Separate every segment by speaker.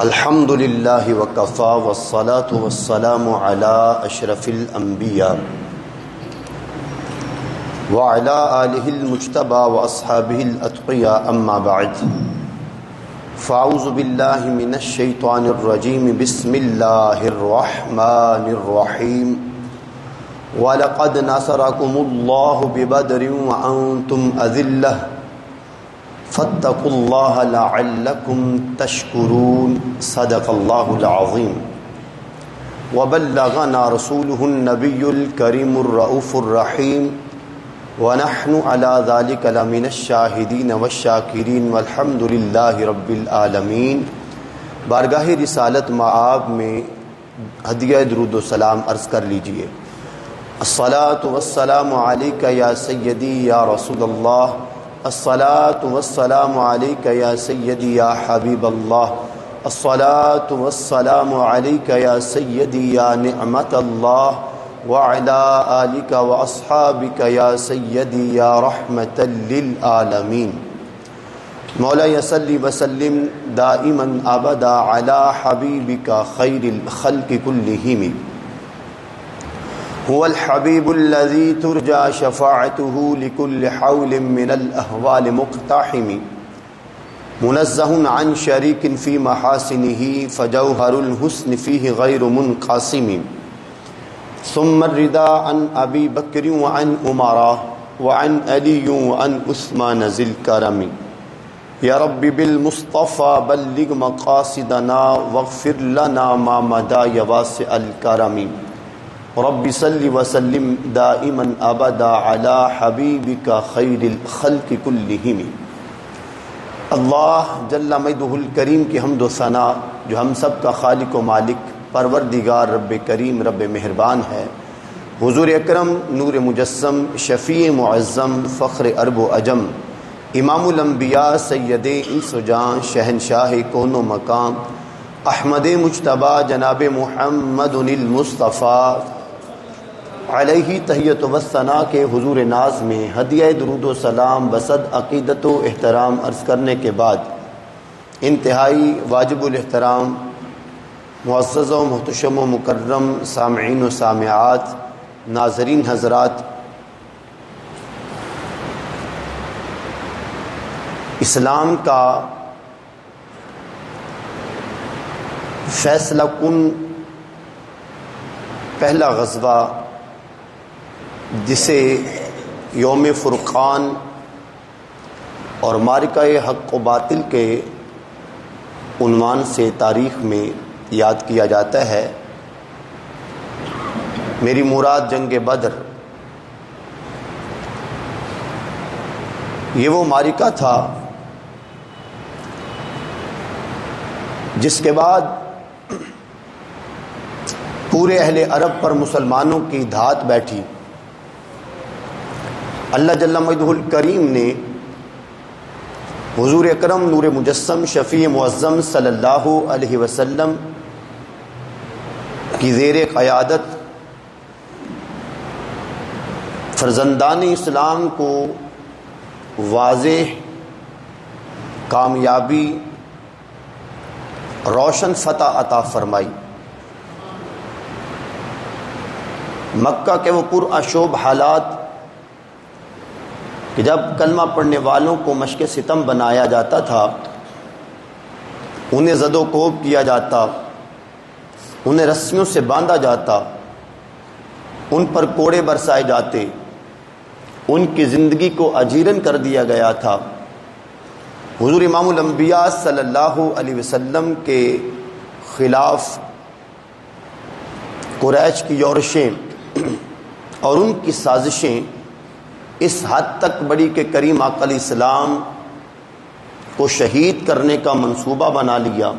Speaker 1: الحمد للہ وکفا والصلاة والسلام علی اشرف الانبیاء وعلی آلہ المجتبى واصحابہ الاتقیاء اما بعد فاعوذ باللہ من الشیطان الرجیم بسم اللہ الرحمن الرحیم وَلَقَدْ نَصَرَكُمُ اللَّهُ بِبَدْرٍ وَأَنْتُمْ أَذِلَّةٌ فَاتَّقُوا اللَّهَ لَعَلَّكُمْ تَشْكُرُونَ صدق اللہ العظیم وبلغنا رسوله النبی الکریم الرؤوف الرحیم ونحن على ذلك لمن الشاہدین والشاکرین والحمد للہ رب العالمین۔ بارگاہ رسالت مآب میں ہدیہ درود و سلام عرض کر لیجئے۔ الصلاۃ والسلام علیک یا سیدی یا رسول اللہ، الصلاۃ والسلام علیک یا سیدی یا حبیب اللہ، الصلاۃ والسلام علیک یا سیدی یا نعمت اللہ، وعلی آلک واصحابک یا سیدی یا رحمت للعالمین۔ مولاي صل وسلم دائما ابدا علی حبیبک خیر الخلق كلهم، هو الحبیب الذی ترجى شفاعته لكل حول من الاحوال مقتحم، منزہ عن شریک فی محاسنه فجوہر الحسن فیہ غیر منقسم، ثم الرضا عن ابی بکر وعن عمر وعن علی وعن عثمان ذی الکرم، یا رب بالمصطفى بلغ مقاصدنا واغفر لنا ما مضى یا واسع الکرم، رب صل وسلم دائما ابدا علی حبیبک خیر الخلق کلہم۔ اللہ جل مجدہ الکریم کی حمد و ثنا جو ہم سب کا خالق و مالک پروردگار رب کریم رب مہربان ہے، حضور اکرم نور مجسم شفیع معظم فخر عرب و عجم امام الانبیاء سید انس و جان شہنشاہ کون و مقام احمد مجتبی جناب محمد المصطفیٰ علیہ تحیت و ثنا کے حضور ناز میں ہدیہ درود و سلام بصد عقیدت و احترام عرض کرنے کے بعد، انتہائی واجب الاحترام معزز و محتشم و مکرم سامعین و سامعات، ناظرین حضرات، اسلام کا فیصلہ کن پہلا غزوہ جسے یوم فرقان اور معرکہ حق و باطل کے عنوان سے تاریخ میں یاد کیا جاتا ہے، میری مراد جنگ بدر، یہ وہ معرکہ تھا جس کے بعد پورے اہل عرب پر مسلمانوں کی دھات بیٹھی۔ اللہ جل مجدہ الکریم نے حضور اکرم نور مجسم شفیع معظم صلی اللہ علیہ وسلم کی زیر قیادت فرزندان اسلام کو واضح کامیابی روشن فتح عطا فرمائی۔ مکہ کے وہ پرعشوب حالات کہ جب کلمہ پڑھنے والوں کو مشق ستم بنایا جاتا تھا، انہیں زد و کوب کیا جاتا، انہیں رسیوں سے باندھا جاتا، ان پر کوڑے برسائے جاتے، ان کی زندگی کو اجیرن کر دیا گیا تھا، حضور امام الانبیاء صلی اللہ علیہ وسلم کے خلاف قریش کی یورشیں اور ان کی سازشیں اس حد تک بڑی کہ کریم آقا علیہ السلام کو شہید کرنے کا منصوبہ بنا لیا۔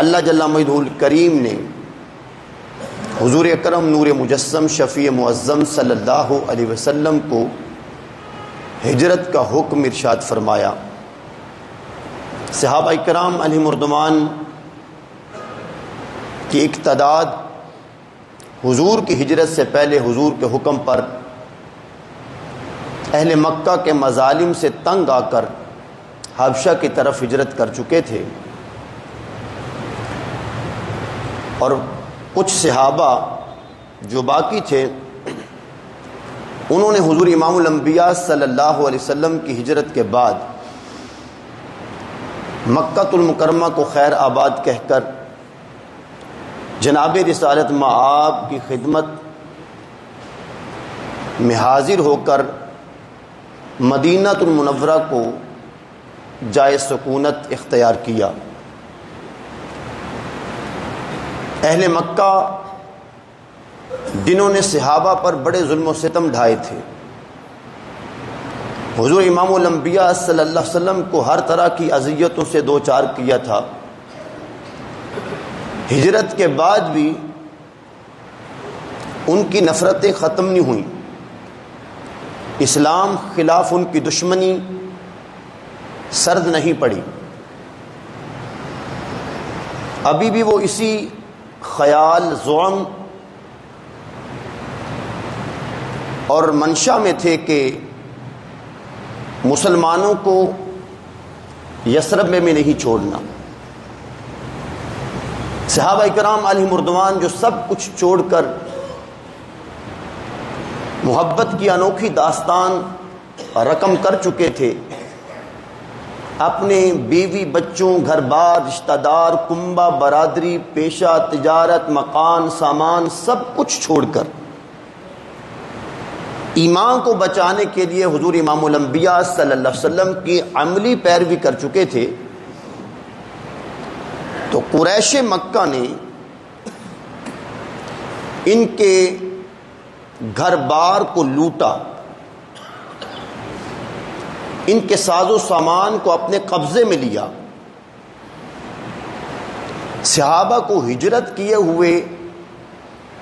Speaker 1: اللہ جل مجدہ الکریم نے حضور اکرم نور مجسم شفیع معظم صلی اللہ علیہ وسلم کو ہجرت کا حکم ارشاد فرمایا۔ صحابہ کرام علیہم الرضوان کی ایک تعداد حضور کی ہجرت سے پہلے حضور کے حکم پر اہل مکہ کے مظالم سے تنگ آ کر حبشہ کی طرف ہجرت کر چکے تھے۔ اور کچھ صحابہ جو باقی تھے انہوں نے حضور امام الانبیاء صلی اللہ علیہ وسلم کی ہجرت کے بعد مکہ المکرمہ کو خیر آباد کہہ کر جناب رسالت مآب کی خدمت میں حاضر ہو کر مدینہ المنورہ کو جائے سکونت اختیار کیا۔ اہل مکہ جنہوں نے صحابہ پر بڑے ظلم و ستم ڈھائے تھے، حضور امام الانبیاء صلی اللہ علیہ وسلم کو ہر طرح کی اذیتوں سے دوچار کیا تھا، ہجرت کے بعد بھی ان کی نفرتیں ختم نہیں ہوئیں، اسلام خلاف ان کی دشمنی سرد نہیں پڑی، ابھی بھی وہ اسی خیال، زعم اور منشا میں تھے کہ مسلمانوں کو یثرب میں نہیں چھوڑنا۔ صحابہ کرام علیہم رضوان جو سب کچھ چھوڑ کر محبت کی انوکھی داستان رقم کر چکے تھے، اپنے بیوی بچوں، گھر بار، رشتہ دار، کنبہ، برادری، پیشہ، تجارت، مکان، سامان سب کچھ چھوڑ کر ایمان کو بچانے کے لیے حضور امام الانبیاء صلی اللہ علیہ وسلم کی عملی پیروی کر چکے تھے، تو قریش مکہ نے ان کے گھر بار کو لوٹا، ان کے ساز و سامان کو اپنے قبضے میں لیا۔ صحابہ کو ہجرت کیے ہوئے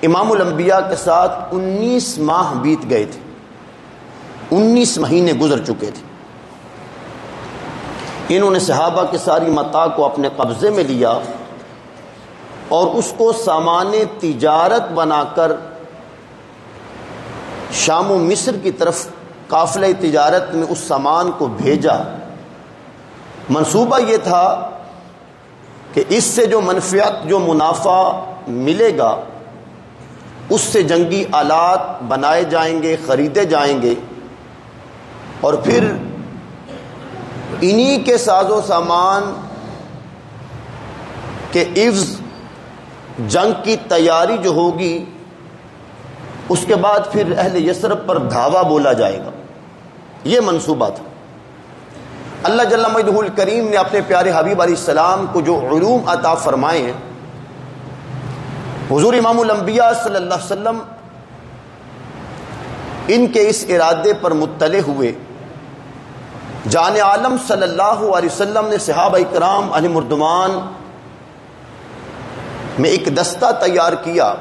Speaker 1: امام الانبیاء کے ساتھ 19 ماہ بیت گئے تھے، 19 مہینے گزر چکے تھے۔ انہوں نے صحابہ کی ساری متاع کو اپنے قبضے میں لیا اور اس کو سامان تجارت بنا کر شام و مصر کی طرف قافلہ تجارت میں اس سامان کو بھیجا۔ منصوبہ یہ تھا کہ اس سے جو منفعت، جو منافع ملے گا، اس سے جنگی آلات بنائے جائیں گے، خریدے جائیں گے، اور پھر انہی کے ساز و سامان کے عوض جنگ کی تیاری جو ہوگی، اس کے بعد پھر اہل یثرب پر دھاوا بولا جائے گا۔ یہ منصوبہ تھا۔ اللہ جل مجدہ الکریم نے اپنے پیارے حبیب علیہ السلام کو جو علوم عطا فرمائے ہیں، حضور امام الانبیاء صلی اللہ علیہ وسلم ان کے اس ارادے پر مطلع ہوئے۔ جان عالم صلی اللہ علیہ وسلم نے صحابہ کرام علیہم رضوان میں ایک دستہ تیار کیا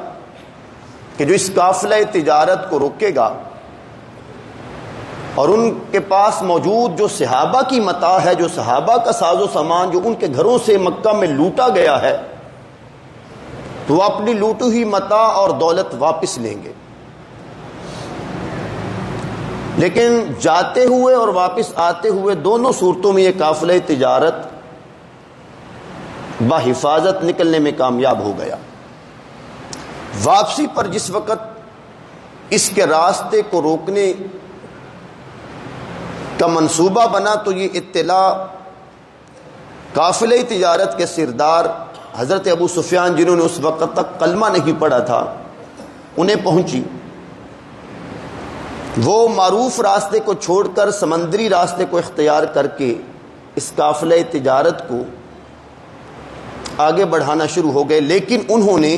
Speaker 1: کہ جو اس قافلہ تجارت کو روکے گا، اور ان کے پاس موجود جو صحابہ کی متاع ہے، جو صحابہ کا ساز و سامان جو ان کے گھروں سے مکہ میں لوٹا گیا ہے، تو وہ اپنی لوٹی ہوئی متاع اور دولت واپس لیں گے۔ لیکن جاتے ہوئے اور واپس آتے ہوئے دونوں صورتوں میں یہ قافلہ تجارت بحفاظت نکلنے میں کامیاب ہو گیا۔ واپسی پر جس وقت اس کے راستے کو روکنے کا منصوبہ بنا، تو یہ اطلاع قافلہ تجارت کے سردار حضرت ابو سفیان، جنہوں نے اس وقت تک کلمہ نہیں پڑھا تھا، انہیں پہنچی۔ وہ معروف راستے کو چھوڑ کر سمندری راستے کو اختیار کر کے اس قافلہ تجارت کو آگے بڑھانا شروع ہو گئے، لیکن انہوں نے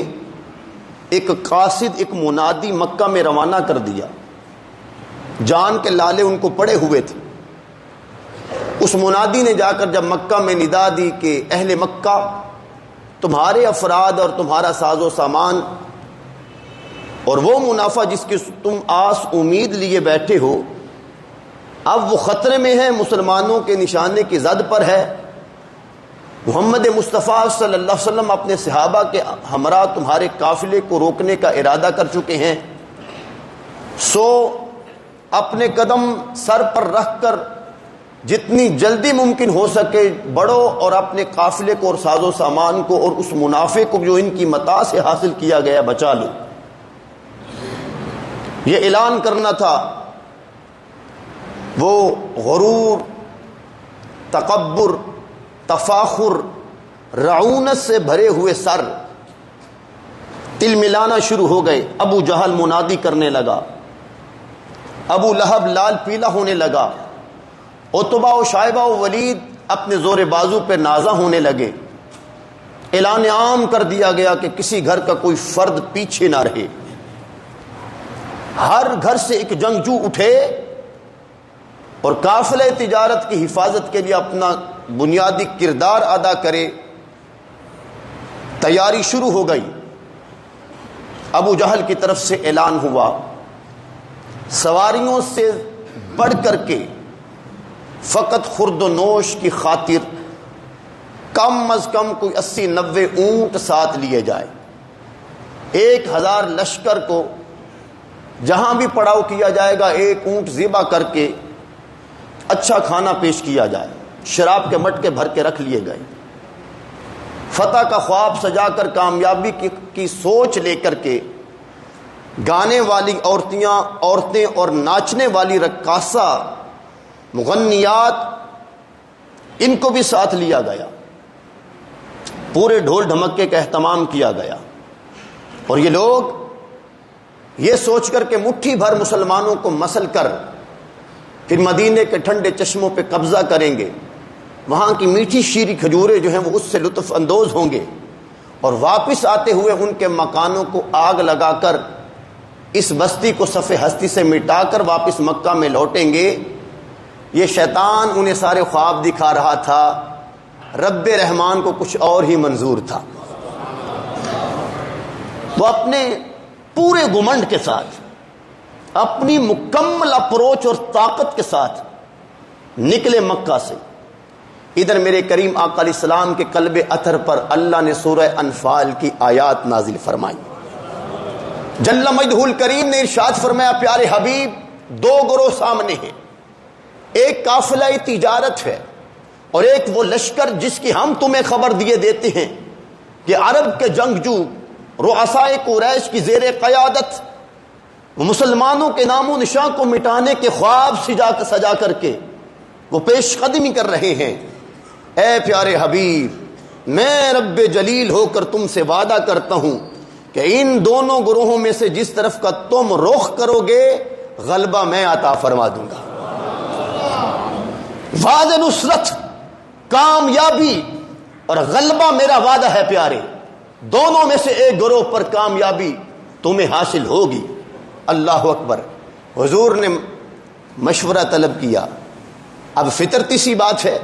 Speaker 1: ایک قاصد، ایک منادی مکہ میں روانہ کر دیا۔ جان کے لالے ان کو پڑے ہوئے تھے۔ اس منادی نے جا کر جب مکہ میں ندا دی کہ اہل مکہ، تمہارے افراد اور تمہارا ساز و سامان اور وہ منافع جس کی تم آس امید لیے بیٹھے ہو، اب وہ خطرے میں ہے، مسلمانوں کے نشانے کی زد پر ہے۔ محمد مصطفیٰ صلی اللہ علیہ وسلم اپنے صحابہ کے ہمراہ تمہارے قافلے کو روکنے کا ارادہ کر چکے ہیں، سو اپنے قدم سر پر رکھ کر جتنی جلدی ممکن ہو سکے بڑھو اور اپنے قافلے کو اور ساز و سامان کو اور اس منافع کو جو ان کی متاع سے حاصل کیا گیا بچا لو۔ یہ اعلان کرنا تھا۔ وہ غرور، تکبر، تفاخر، رعونت سے بھرے ہوئے سر تل ملانا شروع ہو گئے۔ ابو جہل منادی کرنے لگا، ابو لہب لال پیلا ہونے لگا، عتبہ و شائبہ و ولید اپنے زور بازو پہ نازا ہونے لگے۔ اعلان عام کر دیا گیا کہ کسی گھر کا کوئی فرد پیچھے نہ رہے، ہر گھر سے ایک جنگجو اٹھے اور قافلہ تجارت کی حفاظت کے لیے اپنا بنیادی کردار ادا کرے۔ تیاری شروع ہو گئی۔ ابو جہل کی طرف سے اعلان ہوا، سواریوں سے بڑھ کر کے فقط خرد و نوش کی خاطر کم از کم کوئی 80-90 اونٹ ساتھ لیے جائے۔ 1000 لشکر کو جہاں بھی پڑاؤ کیا جائے گا 1 اونٹ ذبح کر کے اچھا کھانا پیش کیا جائے۔ شراب کے مٹکے بھر کے رکھ لیے گئے۔ فتح کا خواب سجا کر، کامیابی کی سوچ لے کر کے گانے والی عورتیں اور ناچنے والی رقاصہ، مغنیات، ان کو بھی ساتھ لیا گیا۔ پورے ڈھول ڈھمکے کا اہتمام کیا گیا، اور یہ لوگ یہ سوچ کر کہ مٹھی بھر مسلمانوں کو مسل کر پھر مدینے کے ٹھنڈے چشموں پہ قبضہ کریں گے، وہاں کی میٹھی شیریں کھجوریں جو ہیں وہ اس سے لطف اندوز ہوں گے، اور واپس آتے ہوئے ان کے مکانوں کو آگ لگا کر اس بستی کو صف ہستی سے مٹا کر واپس مکہ میں لوٹیں گے۔ یہ شیطان انہیں سارے خواب دکھا رہا تھا، رب رحمان کو کچھ اور ہی منظور تھا۔ وہ اپنے پورے گمنڈ کے ساتھ، اپنی مکمل اپروچ اور طاقت کے ساتھ نکلے مکہ سے۔ ادھر میرے کریم آقا علیہ السلام کے قلب اطہر پر اللہ نے سورہ انفال کی آیات نازل فرمائی۔ جل مجدہ الکریم نے ارشاد فرمایا، پیارے حبیب، 2 گروہ سامنے ہیں، ایک قافلہ تجارت ہے اور ایک وہ لشکر جس کی ہم تمہیں خبر دیے دیتے ہیں کہ عرب کے جنگجو رؤسائے قریش کی زیر قیادت مسلمانوں کے نام و نشان کو مٹانے کے خواب سجا کر کے وہ پیش قدمی کر رہے ہیں۔ اے پیارے حبیب، میں رب جلیل ہو کر تم سے وعدہ کرتا ہوں کہ ان دونوں گروہوں میں سے جس طرف کا تم رخ کرو گے غلبہ میں عطا فرما دوں گا۔ وعدہ نصرت، کامیابی اور غلبہ میرا وعدہ ہے پیارے، دونوں میں سے ایک گروہ پر کامیابی تمہیں حاصل ہوگی۔ اللہ اکبر۔ حضور نے مشورہ طلب کیا۔ اب فطرتی سی بات ہے،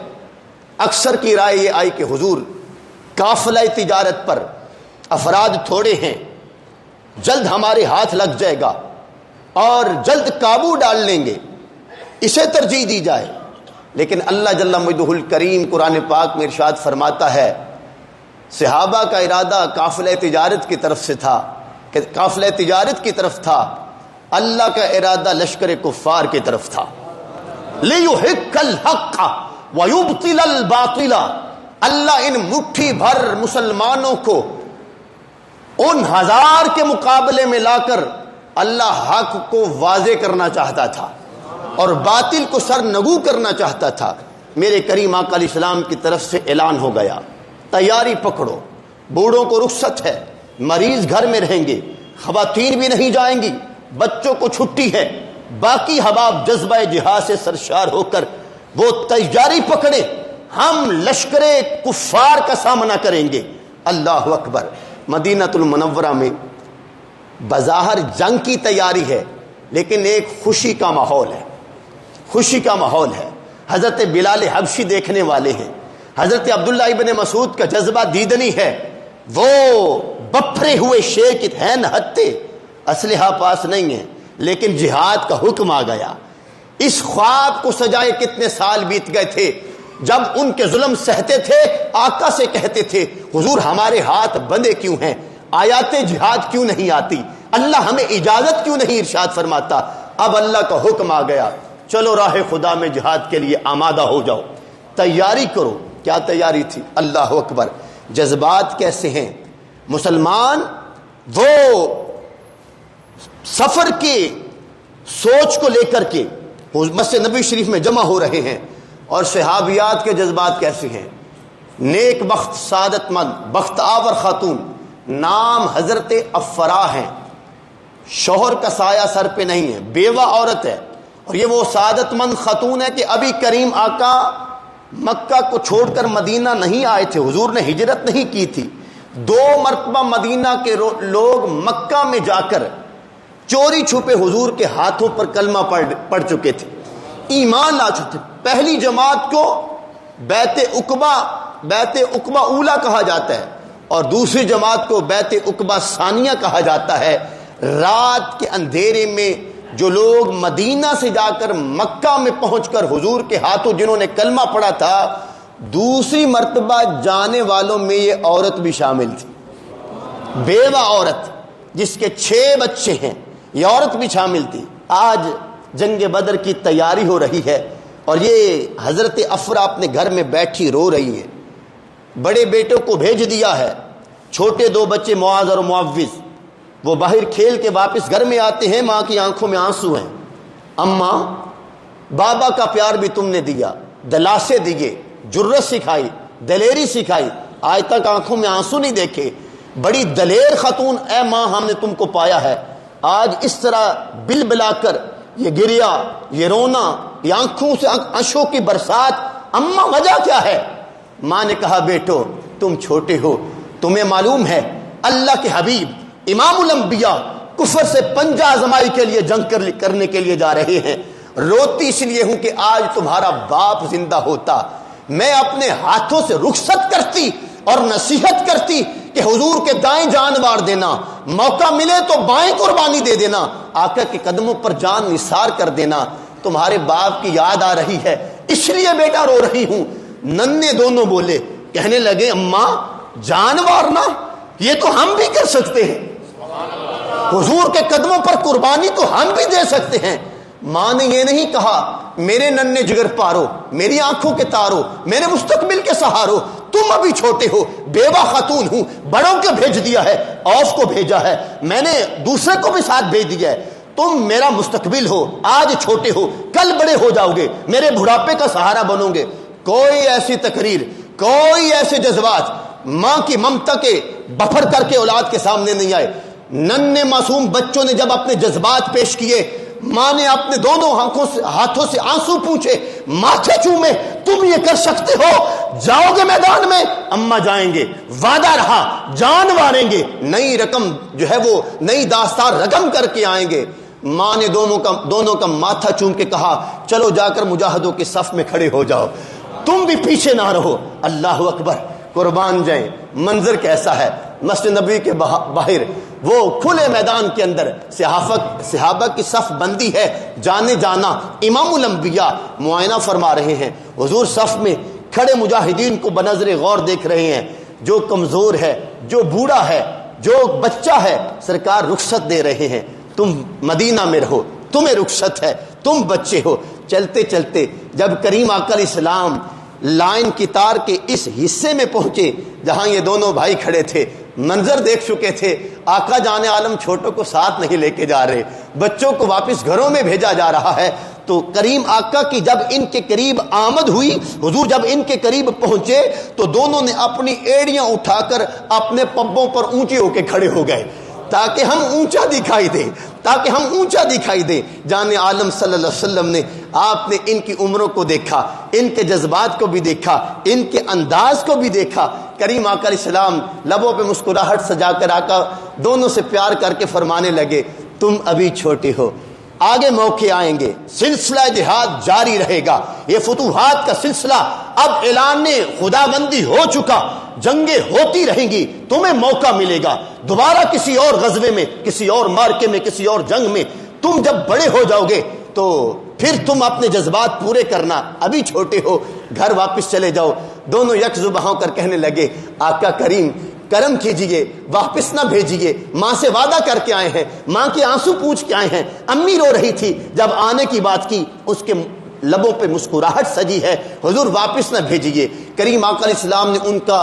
Speaker 1: اکثر کی رائے یہ آئی کہ حضور، قافلہ تجارت پر افراد تھوڑے ہیں، جلد ہمارے ہاتھ لگ جائے گا اور جلد قابو ڈال لیں گے، اسے ترجیح دی جائے۔ لیکن اللہ جل مجدہ الکریم قرآن پاک میں ارشاد فرماتا ہے، صحابہ کا ارادہ قافلہ تجارت کی طرف سے تھا، کہ قافلہ تجارت کی طرف تھا، اللہ کا ارادہ لشکر کفار کی طرف تھا۔ لِيُحِقَّ الْحَقَّ وَيُبْطِلَ الْبَاطِلَ، اللہ ان مٹھی بھر مسلمانوں کو ان 1000 کے مقابلے میں لا کر اللہ حق کو واضح کرنا چاہتا تھا اور باطل کو سرنگو کرنا چاہتا تھا۔ میرے کریم آقا علیہ السلام کی طرف سے اعلان ہو گیا، تیاری پکڑو، بوڑھوں کو رخصت ہے، مریض گھر میں رہیں گے، خواتین بھی نہیں جائیں گی، بچوں کو چھٹی ہے، باقی حباب جذبہ جہاد سے سرشار ہو کر وہ تیاری پکڑے، ہم لشکر کفار کا سامنا کریں گے۔ اللہ اکبر۔ مدینہ المنورہ میں بظاہر جنگ کی تیاری ہے، لیکن ایک خوشی کا ماحول ہے، خوشی کا ماحول ہے۔ حضرت بلال حبشی دیکھنے والے ہیں، حضرت عبداللہ ابن مسعود کا جذبہ دیدنی ہے، وہ بپھرے ہوئے شیخ ہیں ہتھے، اسلحہ پاس نہیں ہے، لیکن جہاد کا حکم آ گیا۔ اس خواب کو سجائے کتنے سال بیت گئے تھے، جب ان کے ظلم سہتے تھے آقا سے کہتے تھے، حضور ہمارے ہاتھ بندھے کیوں ہیں، آیات جہاد کیوں نہیں آتی، اللہ ہمیں اجازت کیوں نہیں ارشاد فرماتا۔ اب اللہ کا حکم آ گیا، چلو راہ خدا میں جہاد کے لیے آمادہ ہو جاؤ، تیاری کرو۔ کیا تیاری تھی؟ اللہ اکبر! جذبات کیسے ہیں مسلمان، وہ سفر کی سوچ کو لے کر کے مسجد نبی شریف میں جمع ہو رہے ہیں، اور صحابیات کے جذبات کیسے ہیں۔ نیک بخت، سعادت مند، بخت آور خاتون، نام حضرت افرا ہیں، شوہر کا سایہ سر پہ نہیں ہے، بیوہ عورت ہے، اور یہ وہ سعادت مند خاتون ہے کہ ابھی کریم آقا مکہ کو چھوڑ کر مدینہ نہیں آئے تھے، حضور نے ہجرت نہیں کی تھی۔ 2 مرتبہ مدینہ کے لوگ مکہ میں جا کر چوری چھپے حضور کے ہاتھوں پر کلمہ پڑھ چکے تھے، ایمان لا چکے تھے۔ پہلی جماعت کو بیعت عقبہ اولا کہا جاتا ہے، اور دوسری جماعت کو بیعت عقبہ ثانیہ کہا جاتا ہے۔ رات کے اندھیرے میں جو لوگ مدینہ سے جا کر مکہ میں پہنچ کر حضور کے ہاتھوں جنہوں نے کلمہ پڑھا تھا، دوسری مرتبہ جانے والوں میں یہ عورت بھی شامل تھی، بیوہ عورت جس کے 6 بچے ہیں، یہ عورت بھی شامل تھی۔ آج جنگ بدر کی تیاری ہو رہی ہے، اور یہ حضرت افرا اپنے گھر میں بیٹھی رو رہی ہے۔ بڑے بیٹوں کو بھیج دیا ہے، چھوٹے 2 بچے معاذ اور معوذ وہ باہر کھیل کے واپس گھر میں آتے ہیں، ماں کی آنکھوں میں آنسو ہیں۔ اماں، بابا کا پیار بھی تم نے دیا، دلاسے دیے، جرت سکھائی، دلیری سکھائی، آج تک آنکھوں میں آنسو نہیں دیکھے۔ بڑی دلیر خاتون، اے ماں ہم نے تم کو پایا ہے، آج اس طرح بل بلا کر یہ گریا، یہ رونا، یہ آنکھوں سے اشکوں کی برسات، اماں وجہ کیا ہے؟ ماں نے کہا بیٹو تم چھوٹے ہو، تمہیں معلوم ہے اللہ کے حبیب امام الانبیاء کفر سے پنجہ آزمائی کے لیے جنگ کرنے کے لیے جا رہے ہیں۔ روتی اس لیے ہوں کہ آج تمہارا باپ زندہ ہوتا، میں اپنے ہاتھوں سے رخصت کرتی اور نصیحت کرتی کہ حضور کے دائیں جان وار دینا، موقع ملے تو بائیں قربانی دے دینا، آقا کے قدموں پر جان نثار کر دینا۔ تمہارے باپ کی یاد آ رہی ہے اس لیے بیٹا رو رہی ہوں۔ ننے دونوں بولے، کہنے لگے اماں جان وارنا یہ تو ہم بھی کر سکتے ہیں، حضور کے قدموں پر قربانی تو ہم بھی دے سکتے ہیں۔ ماں نے یہ نہیں کہا میرے ننے جگر پارو، میری آنکھوں کے تارو، میرے مستقبل کے سہارو، تم ابھی چھوٹے ہو، بیوہ خاتون ہوں، بڑوں کو بھیج دیا ہے، اوف کو بھیجا ہے، میں نے دوسرے کو بھی ساتھ بھیج دیا ہے، تم میرا مستقبل ہو، آج چھوٹے ہو کل بڑے ہو جاؤ گے، میرے بڑھاپے کا سہارا بنو گے۔ کوئی ایسی تقریر، کوئی ایسے جذبات ماں کی ممتا کے بفر کر کے اولاد کے سامنے نہیں آئے۔ ننھے معصوم بچوں نے جب اپنے جذبات پیش کیے، ماں نے اپنے دونوں ہاتھوں سے آنسو پوچھے، ماتھے چومے، تم یہ کر سکتے ہو، جاؤ گے میدان میں؟ اماں جائیں گے، وعدہ رہا، جان واریں گے، نئی رقم جو ہے وہ نئی داستان رقم کر کے آئیں گے۔ ماں نے دونوں کا ماتھا چوم کے کہا چلو جا کر مجاہدوں کے صف میں کھڑے ہو جاؤ، تم بھی پیچھے نہ رہو۔ اللہ اکبر، قربان جائیں، منظر کیسا ہے۔ مسجد نبوی کے باہر وہ کھلے میدان کے اندر صحابہ کی صف بندی ہے، جانے جانا امام الانبیاء معائنہ فرما رہے ہیں۔ حضور صف میں کھڑے مجاہدین کو بنظر غور دیکھ رہے ہیں، جو کمزور ہے، جو بوڑھا ہے، جو بچہ ہے، سرکار رخصت دے رہے ہیں، تم مدینہ میں رہو، تمہیں رخصت ہے، تم بچے ہو۔ چلتے چلتے جب کریم آقا علیہ السلام لائن کی تار کے اس حصے میں پہنچے جہاں یہ دونوں بھائی کھڑے تھے، منظر دیکھ چکے تھے، آقا جان عالم چھوٹوں کو ساتھ نہیں لے کے جا رہے، بچوں کو واپس گھروں میں بھیجا جا رہا ہے۔ تو کریم آقا کی جب ان کے قریب آمد ہوئی، حضور جب ان کے قریب پہنچے تو دونوں نے اپنی ایڑیاں اٹھا کر اپنے پبوں پر اونچے ہو کے کھڑے ہو گئے تاکہ ہم اونچا دکھائی دیں، تاکہ ہم اونچا دکھائی دیں۔ جان عالم صلی اللہ علیہ وسلم نے، آپ نے ان کی عمروں کو دیکھا، ان کے جذبات کو بھی دیکھا، ان کے انداز کو بھی دیکھا۔ کریم آقا علیہ السلام لبوں پہ مسکراہٹ سجا کر آقا دونوں سے پیار کر کے فرمانے لگے تم ابھی چھوٹے ہو، آگے موقع آئیں گے، سلسلہ جہاد جاری رہے گا، یہ فتوحات کا سلسلہ اب اعلان خدا بندی ہو چکا، جنگیں ہوتی رہیں گی، تمہیں موقع ملے گا دوبارہ کسی اور غزوے میں، کسی اور مارکے میں، کسی اور جنگ میں۔ تم جب بڑے ہو جاؤ گے تو پھر تم اپنے جذبات پورے کرنا، ابھی چھوٹے ہو، گھر واپس چلے جاؤ۔ دونوں یک زباں ہو کر کہنے لگے آقا کریم کرم کیجئے، واپس نہ بھیجئے، ماں سے وعدہ کر کے آئے ہیں، ماں کے آنسو پوچھ کے آئے ہیں، امی رو رہی تھی، جب آنے کی بات کی اس کے لبوں پہ مسکراہٹ سجی ہے، حضور واپس نہ بھیجئے۔ کریم آقا علیہ السلام نے ان کا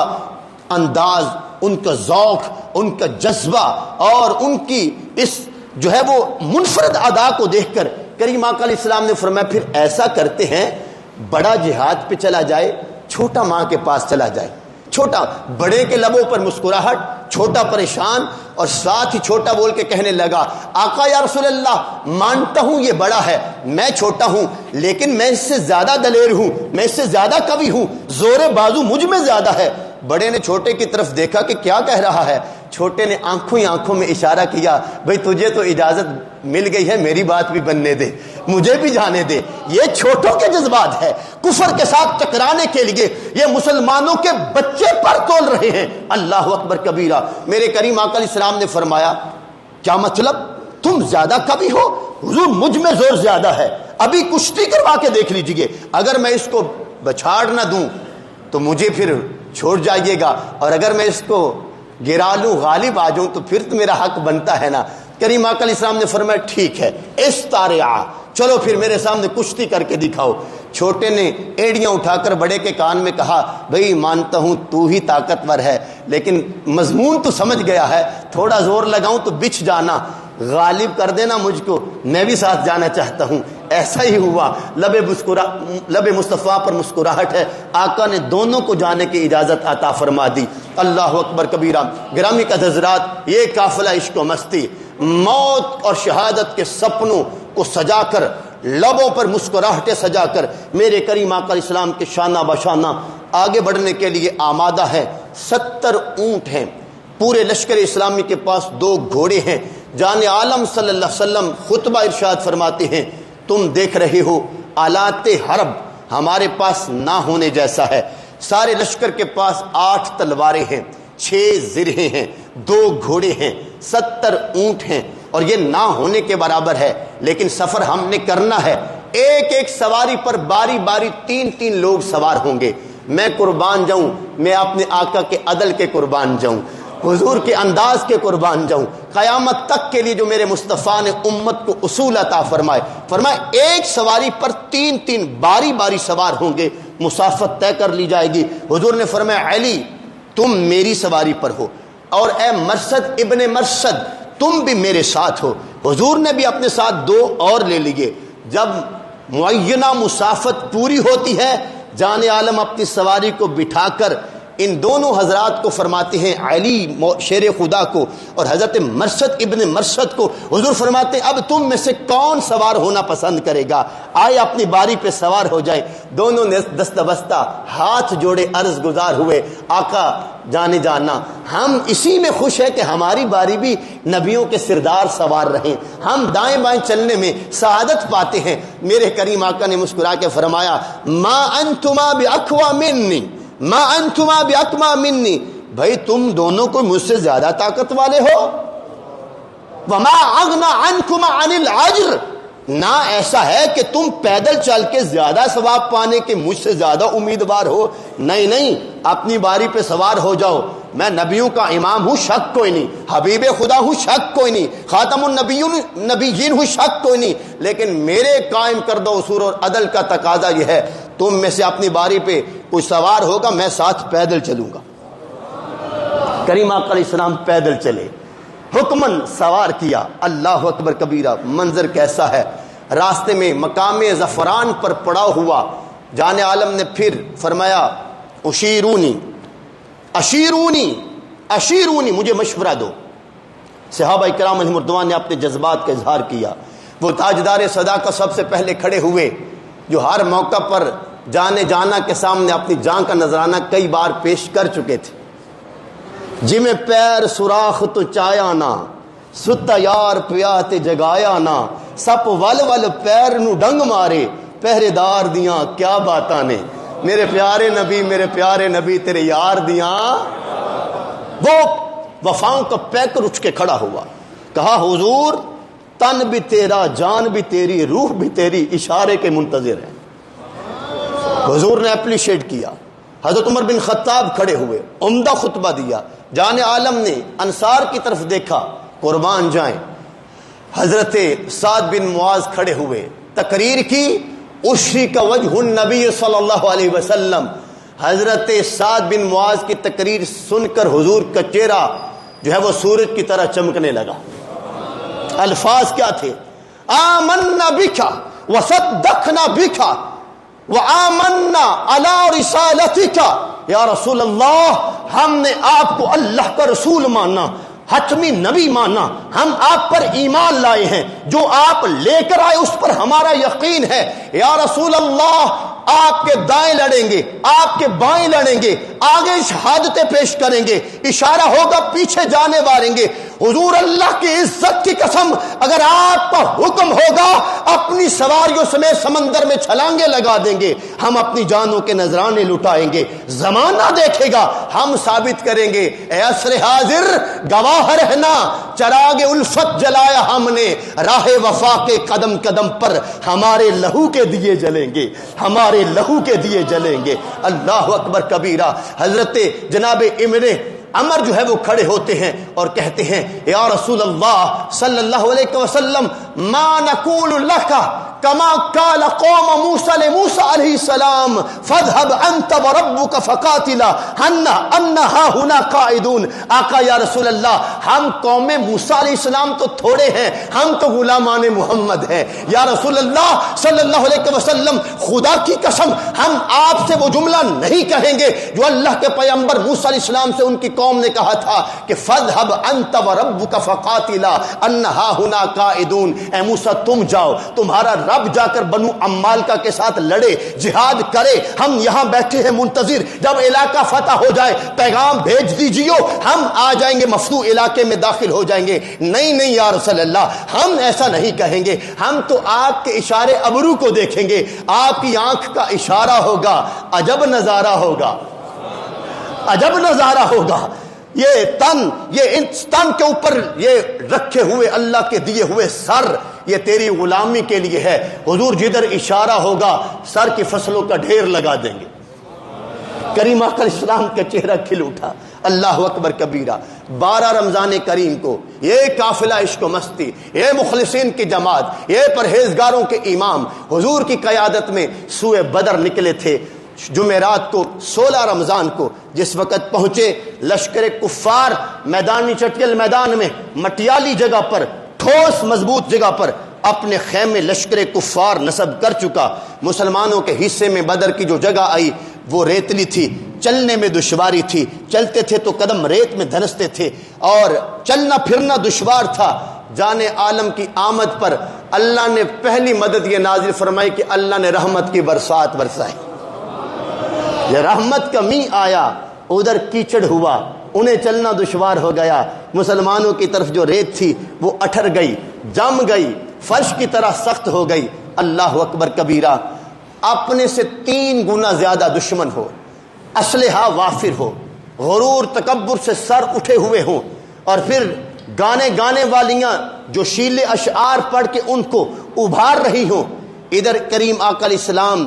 Speaker 1: انداز، ان کا ذوق، ان کا جذبہ اور ان کی اس جو ہے وہ منفرد ادا کو دیکھ کر کریم آقا علیہ السلام نے فرمایا پھر ایسا کرتے ہیں، بڑا جہاد پہ چلا جائے، چھوٹا ماں کے پاس چلا جائے۔ چھوٹا، بڑے کے لبوں پر مسکراہٹ، چھوٹا پریشان، اور ساتھ ہی چھوٹا بول کے کہنے لگا آقا یا رسول اللہ مانتا ہوں یہ بڑا ہے، میں چھوٹا ہوں، لیکن میں اس سے زیادہ دلیر ہوں، میں اس سے زیادہ قوی ہوں، زور بازو مجھ میں زیادہ ہے۔ بڑے نے چھوٹے کی طرف دیکھا کہ کیا کہہ رہا ہے، چھوٹے نے آنکھوں ہی آنکھوں میں اشارہ کیا، بھئی تجھے تو اجازت مل گئی ہے، میری بات بھی بننے دے، مجھے بھی جانے دے۔ یہ چھوٹوں کے جذبات ہے، کفر کے ساتھ ٹکرانے کے لیے یہ مسلمانوں کے بچے پر تول رہے ہیں۔ اللہ اکبر کبیرہ۔ میرے کریم آقا علیہ السلام نے فرمایا کیا مطلب، تم زیادہ قوی ہو؟ حضور مجھ میں زور زیادہ ہے، ابھی کشتی کروا کے دیکھ لیجئے، اگر میں اس کو بچھاڑ نہ دوں تو مجھے پھر چھوڑ جائیے گا، اور اگر میں اس کو گرا لوں، غالب آ جاؤں تو پھر تو میرا حق بنتا ہے نا۔ کریم آقا علیہ السلام نے فرمایا ٹھیک ہے، استارع، چلو پھر میرے سامنے کشتی کر کے دکھاؤ۔ چھوٹے نے ایڑیاں اٹھا کر بڑے کے کان میں کہا بھئی مانتا ہوں تو ہی طاقتور ہے، لیکن مضمون تو سمجھ گیا ہے، تھوڑا زور لگاؤں تو بچھ جانا، غالب کر دینا مجھ کو، میں بھی ساتھ جانا چاہتا ہوں۔ ایسا ہی ہوا، لب مصطفیٰ پر مسکراہٹ ہے، آقا نے دونوں کو جانے کی اجازت عطا فرما دی۔ اللہ اکبر کبیرہ۔ گرامی کا حضرات، یہ قافلہ عشق و مستی موت اور شہادت کے سپنوں کو سجا کر، لبوں پر مسکراہٹیں سجا کر میرے کریم آقا علیہ السلام کے شانہ بشانہ آگے بڑھنے کے لیے آمادہ ہے۔ 70 اونٹ ہیں، پورے لشکر اسلامی کے پاس 2 گھوڑے ہیں۔ جان عالم صلی اللہ علیہ وسلم خطبہ ارشاد فرماتے ہیں تم دیکھ رہے ہو آلات حرب ہمارے پاس نہ ہونے جیسا ہے۔ سارے لشکر کے پاس 8 تلواریں ہیں، 6 زرہیں ہیں، 2 گھوڑے ہیں، 70 اونٹ ہیں، اور یہ نہ ہونے کے برابر ہے، لیکن سفر ہم نے کرنا ہے۔ ایک ایک سواری پر باری باری 3 لوگ سوار ہوں گے۔ میں قربان جاؤں، میں اپنے آقا کے عدل کے قربان جاؤں، حضور کے انداز کے قربان جاؤں، قیامت تک کے لیے جو میرے مصطفیٰ نے امت کو اصول عطا فرمائے۔ فرمائے ایک سواری پر 3 باری باری سوار ہوں گے، مسافت طے کر لی جائے گی۔ حضور نے فرمایا علی تم میری سواری پر ہو، اور اے مرثد ابن مرثد تم بھی میرے ساتھ ہو۔ حضور نے بھی اپنے ساتھ 2 اور لے لیے۔ جب معینہ مسافت پوری ہوتی ہے، جان عالم اپنی سواری کو بٹھا کر ان دونوں حضرات کو فرماتے ہیں، علی شیر خدا کو اور حضرت مرثد ابن مرثد کو، حضور فرماتے ہیں اب تم میں سے کون سوار ہونا پسند کرے گا، آئے اپنی باری پہ سوار ہو جائیں۔ دونوں نے دست بستہ ہاتھ جوڑے عرض گزار ہوئے، آقا جانے جانا ہم اسی میں خوش ہے کہ ہماری باری بھی نبیوں کے سردار سوار رہیں، ہم دائیں بائیں چلنے میں سعادت پاتے ہیں۔ میرے کریم آقا نے مسکرا کے فرمایا ما انتما باقوا منی، ما انتما باقوا منی، بھائی تم دونوں کو مجھ سے زیادہ طاقت والے ہو۔ وما اغنا عنکما عن العجر، نہ ایسا ہے کہ تم پیدل چل کے زیادہ ثواب پانے کے مجھ سے زیادہ امیدوار ہو، نہیں، اپنی باری پہ سوار ہو جاؤ۔ میں نبیوں کا امام ہوں، شک کوئی نہیں، حبیب خدا ہوں، شک کوئی نہیں، خاتم النبیین ہوں، شک کوئی نہیں، لیکن میرے قائم کردہ اصول اور عدل کا تقاضا یہ ہے تم میں سے اپنی باری پہ کوئی سوار ہوگا، میں ساتھ پیدل چلوں گا۔ کریم آقا علیہ السلام پیدل چلے، حکمن سوار کیا۔ اللہ اکبر کبیرہ۔ منظر کیسا ہے، راستے میں مقام زعفران پر پڑا ہوا جان عالم نے پھر فرمایا اشیرونی اشیرونی اشیرونی، مجھے مشورہ دو۔ صحابہ کرام علیہم رضوان نے اپنے جذبات کا اظہار کیا۔ وہ تاجدار صداقت سب سے پہلے کھڑے ہوئے، جو ہر موقع پر جانے جانا کے سامنے اپنی جان کا نذرانہ کئی بار پیش کر چکے تھے۔ جی میں پیر سوراخ تو چایا نا، ستا یار پیا تے جگایا نا، سپ ول ول پیر نو ڈنگ مارے، پہرے دار دیاں کیا باتاں نے، میرے پیارے نبی تیرے یار دیاں۔ وہ وفاؤں کا پیکر اٹھ کے کھڑا ہوا، کہا حضور تن بھی تیرا، جان بھی تیری، روح بھی تیری، اشارے کے منتظر ہیں۔ حضور نے اپریشیٹ کیا، حضرت عمر بن خطاب کھڑے ہوئے، عمدہ خطبہ دیا، جان عالم نے انصار کی طرف دیکھا، قربان جائیں۔ حضرت سعد بن معاذ کھڑے ہوئے، تقریر کی، اشرق وجہ النبی صلی اللہ علیہ وسلم۔ حضرت سعد بن معاذ کی تقریر سن کر حضور کا چہرہ جو ہے وہ سورج کی طرح چمکنے لگا۔ الفاظ کیا تھے؟ آمنا بکا وصدقنا بکا وآمنا علی رسالتکا، یا رسول اللہ ہم نے آپ کو اللہ کا رسول مانا، حتمی نبی مانا، ہم آپ پر ایمان لائے ہیں، جو آپ لے کر آئے اس پر ہمارا یقین ہے۔ یا رسول اللہ آپ کے دائیں لڑیں گے، آپ کے بائیں لڑیں گے، آگے شہادتیں پیش کریں گے، اشارہ ہوگا پیچھے جانے والیں گے۔ حضور اللہ کی عزت کی قسم، اگر آپ کا حکم ہوگا اپنی سواریوں سمیت سمندر میں چھلانگے لگا دیں گے، ہم اپنی جانوں کے نذرانے لٹائیں گے، زمانہ دیکھے گا، ہم ثابت کریں گے اے عصر حاضر گواہ رہنا، چراغ الفت جلایا ہم نے، راہ وفا کے قدم قدم پر ہمارے لہو کے دیے جلیں گے، ہمارے لہو کے دیے جلیں گے۔ اللہ اکبر کبیرہ۔ حضرت جناب ابن عمر جو ہے وہ کھڑے ہوتے ہیں اور کہتے ہیں یا رسول اللہ صلی اللہ علیہ وسلم ما نقول لك کما قال قوم موسیٰ لموسیٰ علیہ السلام فاذهب انت وربك فقاتلا انا هنا قاعدون۔ آقا یا رسول اللہ ہم قوم موسیٰ علیہ السلام تو تھوڑے ہیں، ہم تو غلامان محمد ہیں۔ یا رسول اللہ صلی اللہ علیہ وسلم خدا کی قسم ہم آپ سے وہ جملہ نہیں کہیں گے جو اللہ کے پیغمبر موسیٰ علیہ السلام سے ان کی قوم نے کہا تھا کہ فاذهب انت وربك فقاتلا انا هنا قاعدون۔ اے موسیٰ تم جاؤ، تمہارا رب جا کر بنو عمالقہ کے ساتھ لڑے، جہاد کرے، ہم یہاں بیٹھے ہیں منتظر، جب علاقہ فتح ہو جائے پیغام بھیج دیجیو، ہم آ جائیں گے، مفتوح علاقے میں داخل ہو جائیں گے۔ نہیں نہیں یا رسول اللہ ہم ایسا نہیں کہیں گے، ہم تو آپ کے اشارے ابرو کو دیکھیں گے، آپ کی آنکھ کا اشارہ ہوگا، عجب نظارہ ہوگا، عجب نظارہ ہوگا۔ یہ تن کے اوپر یہ رکھے ہوئے اللہ کے دیے ہوئے سر، یہ تیری غلامی کے لیے ہے۔ حضور جدھر اشارہ ہوگا سر کی فصلوں کا ڈھیر لگا دیں گے۔ کریم آقا علیہ السلام کا چہرہ کھل اٹھا۔ اللہ اکبر کبیرہ۔ 12 رمضان کریم کو یہ قافلہ عشق و مستی، یہ مخلصین کی جماعت، یہ پرہیزگاروں کے امام حضور کی قیادت میں سوئے بدر نکلے تھے۔ جمعرات کو 16 رمضان کو جس وقت پہنچے، لشکر کفار میدانی چٹیل میدان میں مٹیالی جگہ پر، ٹھوس مضبوط جگہ پر اپنے خیمے لشکر کفار نصب کر چکا۔ مسلمانوں کے حصے میں بدر کی جو جگہ آئی وہ ریتلی تھی، چلنے میں دشواری تھی، چلتے تھے تو قدم ریت میں دھنستے تھے اور چلنا پھرنا دشوار تھا۔ جان عالم کی آمد پر اللہ نے پہلی مدد یہ نازل فرمائی کہ اللہ نے رحمت کی برسات برسائی۔ یہ رحمت کا می آیا، ادھر کیچڑ ہوا، انہیں چلنا دشوار ہو گیا، مسلمانوں کی طرف جو ریت تھی وہ اٹھر گئی، جم گئی، فرش کی طرح سخت ہو گئی۔ اللہ اکبر کبیرہ۔ اپنے سے 3 گنا زیادہ دشمن ہو، اسلحہ وافر ہو، غرور تکبر سے سر اٹھے ہوئے ہوں، اور پھر گانے والیاں جو شیلے اشعار پڑھ کے ان کو ابھار رہی ہوں، ادھر کریم آقا علیہ السلام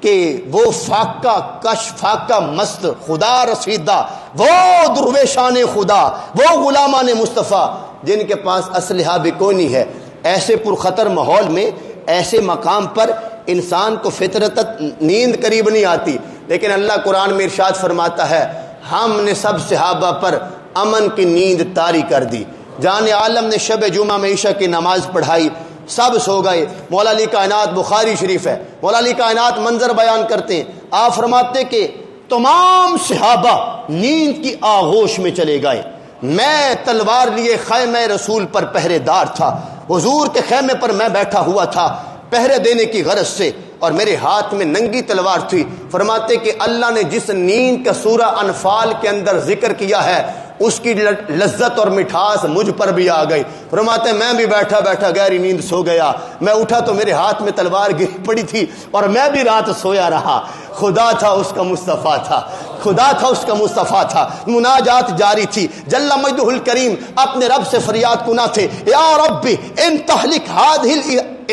Speaker 1: کہ وہ فاقہ کش فاقہ مست خدا رسیدہ، وہ درویشان خدا، وہ غلامان مصطفیٰ جن کے پاس اسلحہ بھی کوئی نہیں ہے۔ ایسے پرخطر ماحول میں، ایسے مقام پر انسان کو فطرتت نیند قریب نہیں آتی، لیکن اللہ قرآن میں ارشاد فرماتا ہے ہم نے سب صحابہ پر امن کی نیند طاری کر دی۔ جان عالم نے شب جمعہ میں عشاء کی نماز پڑھائی، سب سو گئے۔ مولا علی کائنات بخاری شریف ہے، مولا علی کائنات منظر بیان کرتے ہیں، آپ فرماتے کہ تمام صحابہ نیند کی آغوش میں چلے گئے، میں تلوار لیے خیمہ رسول پر پہرے دار تھا، حضور کے خیمے پر میں بیٹھا ہوا تھا پہرے دینے کی غرض سے، اور میرے ہاتھ میں ننگی تلوار تھی۔ فرماتے کہ اللہ نے جس نیند کا سورہ انفال کے اندر ذکر کیا ہے اس کی لذت اور مٹھاس مجھ پر بھی آ گئی۔ فرماتے میں بھی بیٹھا بیٹھا گہری نیند سو گیا، میں اٹھا تو میرے ہاتھ میں تلوار گر پڑی تھی اور میں بھی رات سویا رہا۔ خدا تھا اس کا مصطفیٰ تھا، خدا تھا اس کا مصطفیٰ تھا۔ مناجات جاری تھی، جل مجدہ الکریم اپنے رب سے فریاد کنا تھے، یا رب ان تہلک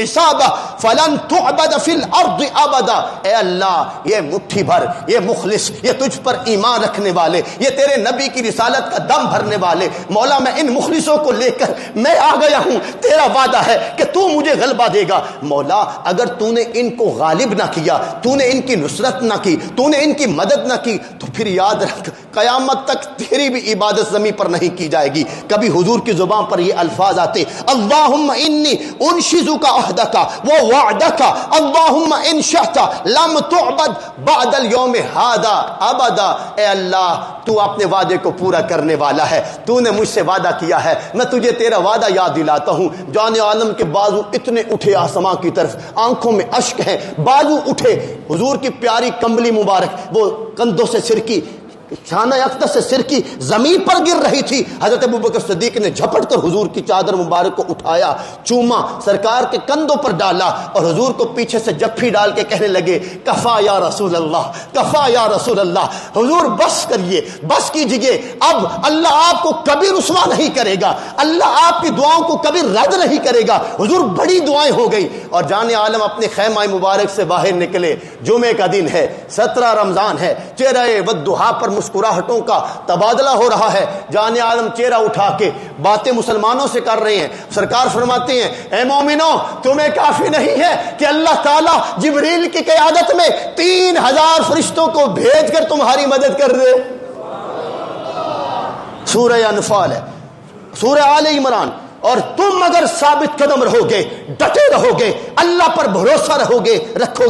Speaker 1: اصابہ فلن تعبد فی الارض ابدا. اے اللہ یہ مٹھی بھر یہ مخلص یہ تجھ پر ایمان رکھنے والے یہ تیرے نبی کی رسالت کا دم بھرنے والے مولا میں ان مخلصوں کو لے کر میں آ گیا ہوں. تیرا وعدہ ہے کہ تو مجھے غلبہ دے گا. مولا اگر تو نے ان کو غالب نہ کیا تو نے ان کی نصرت نہ کی تو نے ان کی مدد نہ کی تو پھر یاد رکھ قیامت تک تیری بھی عبادت زمین پر نہیں کی جائے گی. کبھی حضور کی زبان پر یہ الفاظ آتے اللہم انی انشزک عہدک و وعدک اللہم ان شئت لم تعبد بعد اليوم ھذا ابدا. اے اللہ تو اپنے وعدے کو پورا کرنے والا ہے. تو نے مجھ سے وعدہ کیا ہے میں تجھے تیرا وعدہ یاد دلاتا ہوں. جان عالم کے بازو اتنے اٹھے آسمان کی طرف آنکھوں میں اشک ہے بازو اٹھے. حضور کی پیاری کمبلی مبارک وہ کندھوں سے سرکی شانہ اقدس سے سرکی زمین پر گر رہی تھی. حضرت ابوبکر صدیق نے جھپٹ کر حضور کی چادر مبارک کو اٹھایا چوما سرکار کے کندھوں پر ڈالا اور حضور کو پیچھے سے جپھی ڈال کے کہنے لگے کفا یا رسول اللہ کفا یا رسول اللہ. حضور بس کریے بس کیجئے اب اللہ آپ کو کبھی رسوا نہیں کرے گا. اللہ آپ کی دعاؤں کو کبھی رد نہیں کرے گا. حضور بڑی دعائیں ہو گئی اور جان عالم اپنے خیمہ مبارک سے باہر نکلے. جمعے کا دن ہے 17 رمضان ہے. چہرہ والضحیٰ پر مسکراہٹوں کا تبادلہ ہو رہا ہے. جان عالم چہرہ اٹھا کے باتیں مسلمانوں سے کر رہے ہیں. سرکار فرماتے ہیں اے مومنو تمہیں کافی نہیں ہے کہ اللہ تعالیٰ جبریل کی قیادت میں 3000 فرشتوں کو بھیج کر تمہاری مدد کر دے. سورہ انفال ہے سورہ آل عمران. اور تم اگر ثابت قدم رہو گے ڈٹے رہو گے اللہ پر بھروسہ رکھو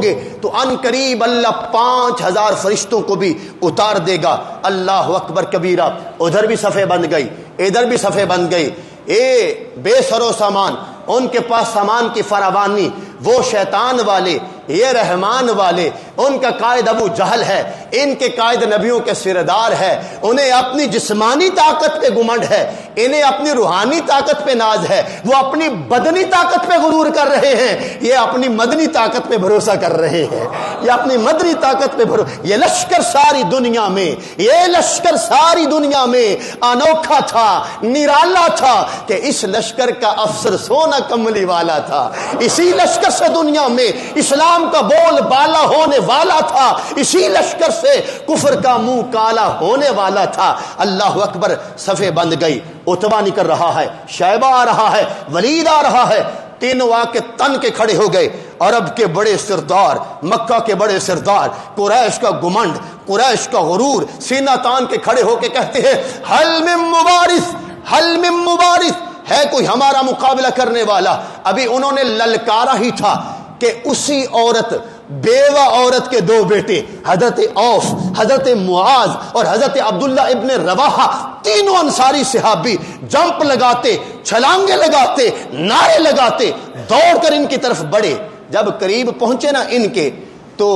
Speaker 1: گے تو ان قریب اللہ 5000 فرشتوں کو بھی اتار دے گا. اللہ اکبر کبیرہ. ادھر بھی صفحے بند گئی ادھر بھی صفحے بند گئی. اے بے سر و سامان ان کے پاس سامان کی فراوانی. وہ شیطان والے یہ رحمان والے ان کا قائد ابو جہل ہے ان کے قائد نبیوں کے سردار ہے. انہیں اپنی جسمانی طاقت پہ گمنڈ ہے انہیں اپنی روحانی طاقت پہ ناز ہے. وہ اپنی بدنی طاقت پہ غرور کر رہے ہیں یہ اپنی مدنی طاقت پہ بھروسہ کر رہے ہیں. یہ اپنی مدنی طاقت پہ یہ لشکر ساری دنیا میں یہ لشکر ساری دنیا میں انوکھا تھا نرالا تھا کہ اس لشکر کا افسر سونا کملی والا تھا. اسی لشکر سے دنیا میں اسلام کا بول بالا ہونے والا تھا. اسی لشکر سے کفر کا منہ کالا ہونے والا تھا. اللہ اکبر. صفے بند گئی. اتبا نکل رہا ہے شیبہ آ رہا ہے ولید آ رہا ہے. تینوں آ کے تن کے کھڑے ہو گئے. عرب کے بڑے سردار مکہ کے بڑے سردار قریش کا گمنڈ قریش کا غرور سینہ تان کے کھڑے ہو کے کہتے ہیں حل من مبارز حل من مبارز. ہے کوئی ہمارا مقابلہ کرنے والا. ابھی انہوں نے للکارا ہی تھا کہ اسی عورت بیوہ عورت کے 2 بیٹے حضرت اوف حضرت معاذ اور حضرت عبداللہ ابن رواحہ تینوں انصاری صحابی جمپ لگاتے چھلانگے لگاتے نعرے لگاتے دوڑ کر ان کی طرف بڑھے. جب قریب پہنچے نا ان کے تو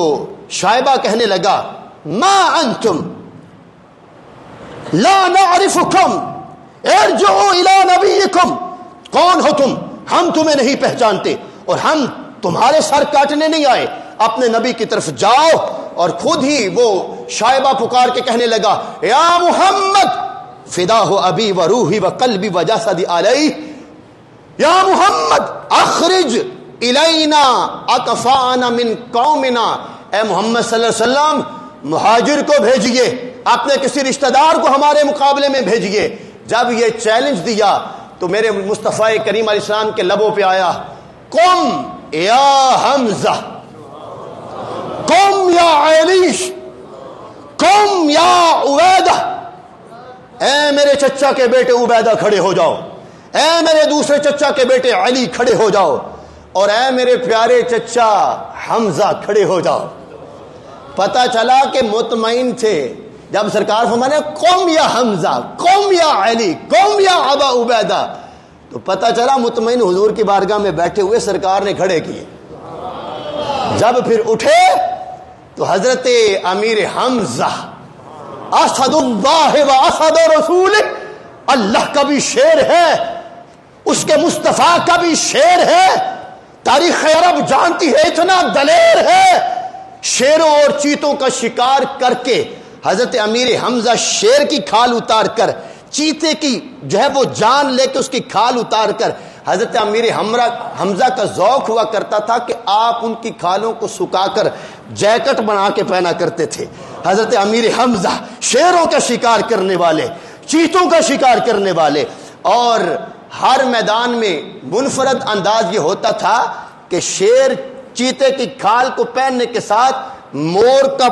Speaker 1: شائبہ کہنے لگا ما انتم لا نعرفکم ارجعوا الی نبیکم. کون ہو تم ہم تمہیں نہیں پہچانتے اور ہم تمہارے سر کاٹنے نہیں آئے. اپنے نبی کی طرف جاؤ. اور خود ہی وہ شائبہ پکار کے کہنے لگا یا محمد فداہ ابی و روحی و قلبی و جسدی علیہ یا محمد اخرج الینا اکفانا من قومنا. اے محمد صلی اللہ علیہ وسلم مہاجر کو بھیجئے اپنے کسی رشتہ دار کو ہمارے مقابلے میں بھیجئے. جب یہ چیلنج دیا تو میرے مصطفیٰ کریم علیہ السلام کے لبوں پہ آیا قم یا حمزہ قم یا علیش قم یا عبیدہ. اے میرے چچا کے بیٹے عبیدہ کھڑے ہو جاؤ. اے میرے دوسرے چچا کے بیٹے علی کھڑے ہو جاؤ. اور اے میرے پیارے چچا حمزہ کھڑے ہو جاؤ. پتہ چلا کہ مطمئن تھے. جب سرکار فرمانے قوم یا حمزہ قوم یا علی قوم یا ابا عبیدہ تو پتہ چلا مطمئن حضور کی بارگاہ میں بیٹھے ہوئے سرکار نے کھڑے کیے. جب پھر اٹھے تو حضرت امیر حمزہ اسد اللہ و اسد رسول اللہ کا بھی شیر ہے اس کے مصطفیٰ کا بھی شیر ہے. تاریخ عرب جانتی ہے اتنا دلیر ہے. شیروں اور چیتوں کا شکار کر کے حضرت امیر حمزہ شیر کی کھال اتار کر چیتے کی جو ہے وہ جان لے کے اس کی کھال اتار کر حضرت امیر حمزہ کا ذوق ہوا کرتا تھا کہ آپ ان کی کھالوں کو سکھا کر جیکٹ بنا کے پہنا کرتے تھے. حضرت امیر حمزہ شیروں کا شکار کرنے والے, چیتوں کا شکار کرنے والے, اور ہر میدان میں منفرد انداز یہ ہوتا تھا کہ شیر چیتے کی کھال کو پہننے کے ساتھ مور کا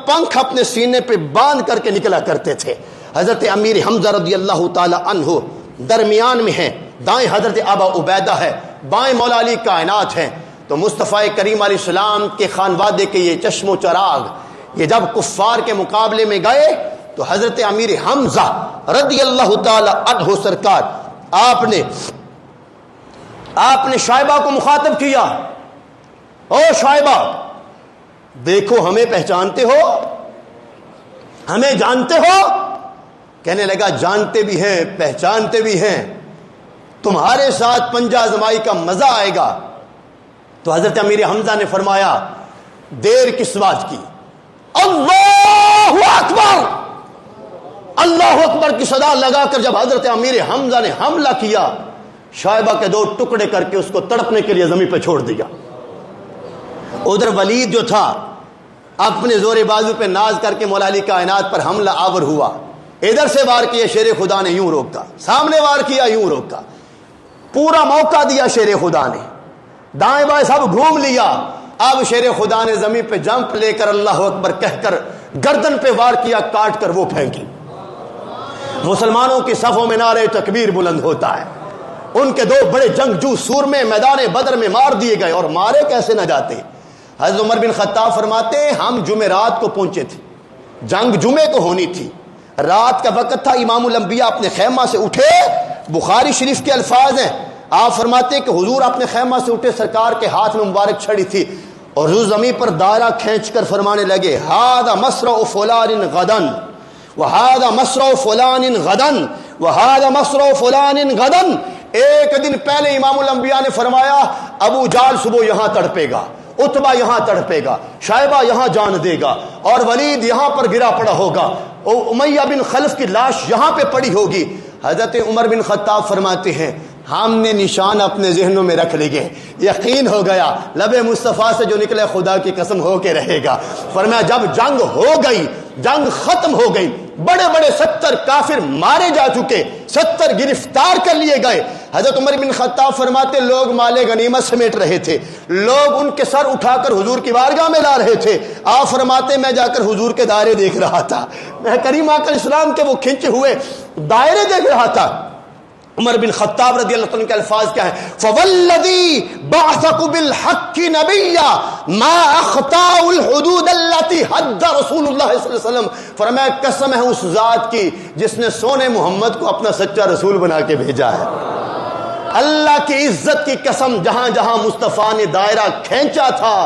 Speaker 1: پنکھ اپنے سینے پہ باندھ کر کے نکلا کرتے تھے. حضرت امیر حمزہ رضی اللہ تعالی عنہ درمیان میں ہیں, دائیں حضرت ابا عبیدہ ہے, بائیں مولا علی کائنات ہیں. تو مصطفیٰ کریم علیہ السلام کے خانوادے کے یہ چشم و چراغ یہ جب کفار کے مقابلے میں گئے تو حضرت امیر حمزہ رضی اللہ تعالی عنہ سرکار آپ نے شائبہ کو مخاطب کیا, او شائبہ دیکھو ہمیں پہچانتے ہو, ہمیں جانتے ہو؟ کہنے لگا جانتے بھی ہیں پہچانتے بھی ہیں, تمہارے ساتھ پنجہ آزمائی کا مزہ آئے گا. تو حضرت امیر حمزہ نے فرمایا دیر کس بات کی, اللہ اکبر, اللہ اکبر کی صدا لگا کر جب حضرت امیر حمزہ نے حملہ کیا, شائبہ کے دو ٹکڑے کر کے اس کو تڑپنے کے لیے زمین پہ چھوڑ دیا. ادھر ولید جو تھا اپنے زور بازو پہ ناز کر کے مولا علی کائنات پر حملہ آور ہوا, ادھر سے وار کیا, شیر خدا نے یوں روکا, سامنے وار کیا یوں روکا, پورا موقع دیا شیر خدا نے, دائیں بائیں سب گھوم لیا. اب شیر خدا نے زمین پہ جمپ لے کر اللہ اکبر کہہ کر گردن پہ وار کیا, کاٹ کر وہ پھینکی. مسلمانوں کی صفوں میں نعرہ تکبیر بلند ہوتا ہے. ان کے دو بڑے جنگجو سورمے میدان بدر میں مار دیے گئے, اور مارے کیسے نہ جاتے. حضرت عمر بن خطاب فرماتے ہیں ہم جمعرات کو پہنچے تھے, جنگ جمعے کو ہونی تھی, رات کا وقت تھا, امام الانبیاء اپنے خیمہ سے اٹھے, بخاری شریف کے الفاظ ہیں, آپ فرماتے ہیں کہ حضور اپنے خیمہ سے اٹھے, سرکار کے ہاتھ میں مبارک چھڑی تھی, اور حضور زمین پر دائرہ کھینچ کر فرمانے لگے ھذا مصرع فلان غدا وھذا مصرع فلان غدا وھذا مصرع فلان غدا. ایک دن پہلے امام الانبیاء نے فرمایا ابو جال صبح یہاں تڑپے گا, عتبہ یہاں تڑپے گا, شائبہ یہاں جان دے گا, اور ولید یہاں پر گرا پڑا ہوگا, امیہ بن خلف کی لاش یہاں پہ پڑی ہوگی. حضرت عمر بن خطاب فرماتے ہیں ہم نے نشان اپنے ذہنوں میں رکھ لیے, یقین ہو گیا لب مصطفیٰ سے جو نکلے خدا کی قسم ہو کے رہے گا. فرمایا جب جنگ ہو گئی, جنگ ختم ہو گئی, بڑے بڑے 70 کافر مارے جا چکے, 70 گرفتار کر لیے گئے. حضرت عمر بن خطاب فرماتے لوگ مال غنیمت سمیٹ رہے تھے, لوگ ان کے سر اٹھا کر حضور کی بارگاہ میں لا رہے تھے. آپ فرماتے میں جا کر حضور کے دائرے دیکھ رہا تھا, میں کریم آقا اسلام کے وہ کھنچے ہوئے دائرے دیکھ رہا تھا. عمر بن خطاب رضی اللہ عنہ کے الفاظ کیا ہیں, فوالذی بعثک بالحق نبیا ما اخطاء الحدود التي حد رسول اللہ صلی اللہ علیہ وسلم. فرمایا قسم ہے اس ذات کی جس نے سونے محمد کو اپنا سچا رسول بنا کے بھیجا ہے. اللہ کی عزت کی قسم, جہاں جہاں مصطفیٰ نے دائرہ کھینچا تھا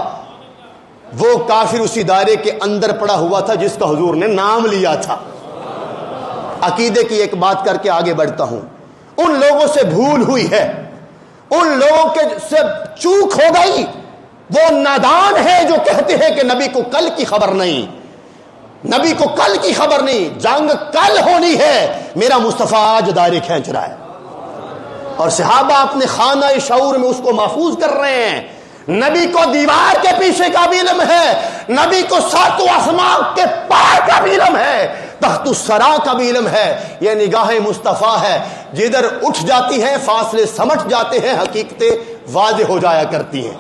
Speaker 1: وہ کافر اسی دائرے کے اندر پڑا ہوا تھا جس کا حضور نے نام لیا تھا. عقیدے کی ایک بات کر کے آگے بڑھتا ہوں. ان لوگوں سے بھول ہوئی ہے, ان لوگوں کے سے چوک ہو گئی, وہ نادان ہے جو کہتے ہیں کہ نبی کو کل کی خبر نہیں, نبی کو کل کی خبر نہیں, جنگ کل ہونی ہے, میرا مصطفیٰ آج دائرے کھینچ رہا ہے. اور صحابہ اپنے خانہ شعور میں اس کو محفوظ کر رہے ہیں. نبی کو دیوار کے پیچھے کا بھی علم ہے, نبی کو ساتوں آسمان کے پار کا بھی علم ہے, تحت الثری کا بھی علم ہے. یہ نگاہ مصطفیٰ ہے, جدھر اٹھ جاتی ہیں فاصلے سمٹ جاتے ہیں, حقیقتیں واضح ہو جایا کرتی ہیں.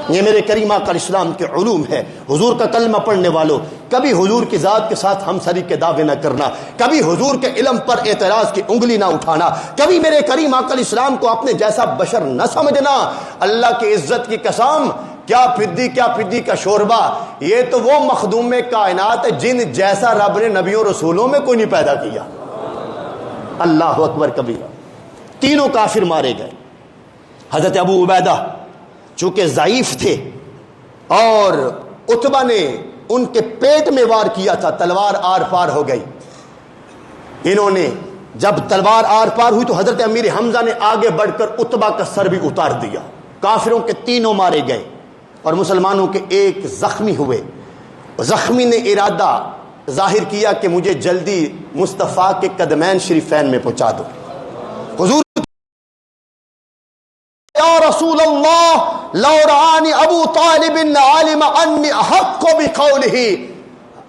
Speaker 1: یہ میرے کریم آقا اسلام کے علوم ہے. حضور کا کلمہ پڑھنے والوں, کبھی حضور کی ذات کے ساتھ ہمسری کے دعوے نہ کرنا, کبھی حضور کے علم پر اعتراض کی انگلی نہ اٹھانا, کبھی میرے کریم آقا اسلام کو اپنے جیسا بشر نہ سمجھنا. اللہ کی عزت کی قسم, کیا پھدی کا شوربہ, یہ تو وہ مخدوم کائنات ہے جن جیسا رب نے نبیوں رسولوں میں کوئی نہیں پیدا کیا. اللہ اکبر کبیرہ. تینوں کافر مارے گئے. حضرت ابو عبیدہ چونکہ ضعیف تھے اور عتبہ نے ان کے پیٹ میں وار کیا تھا, تلوار آر پار ہو گئی. انہوں نے جب تلوار آر پار ہوئی تو حضرت امیر حمزہ نے آگے بڑھ کر عتبہ کا سر بھی اتار دیا. کافروں کے تینوں مارے گئے اور مسلمانوں کے ایک زخمی ہوئے. زخمی نے ارادہ ظاہر کیا کہ مجھے جلدی مصطفیٰ کے قدمین شریفین میں پہنچا دو. حضور یا رسول اللہ لو رآنی ابو طالب لعلم انی احق بقولہ،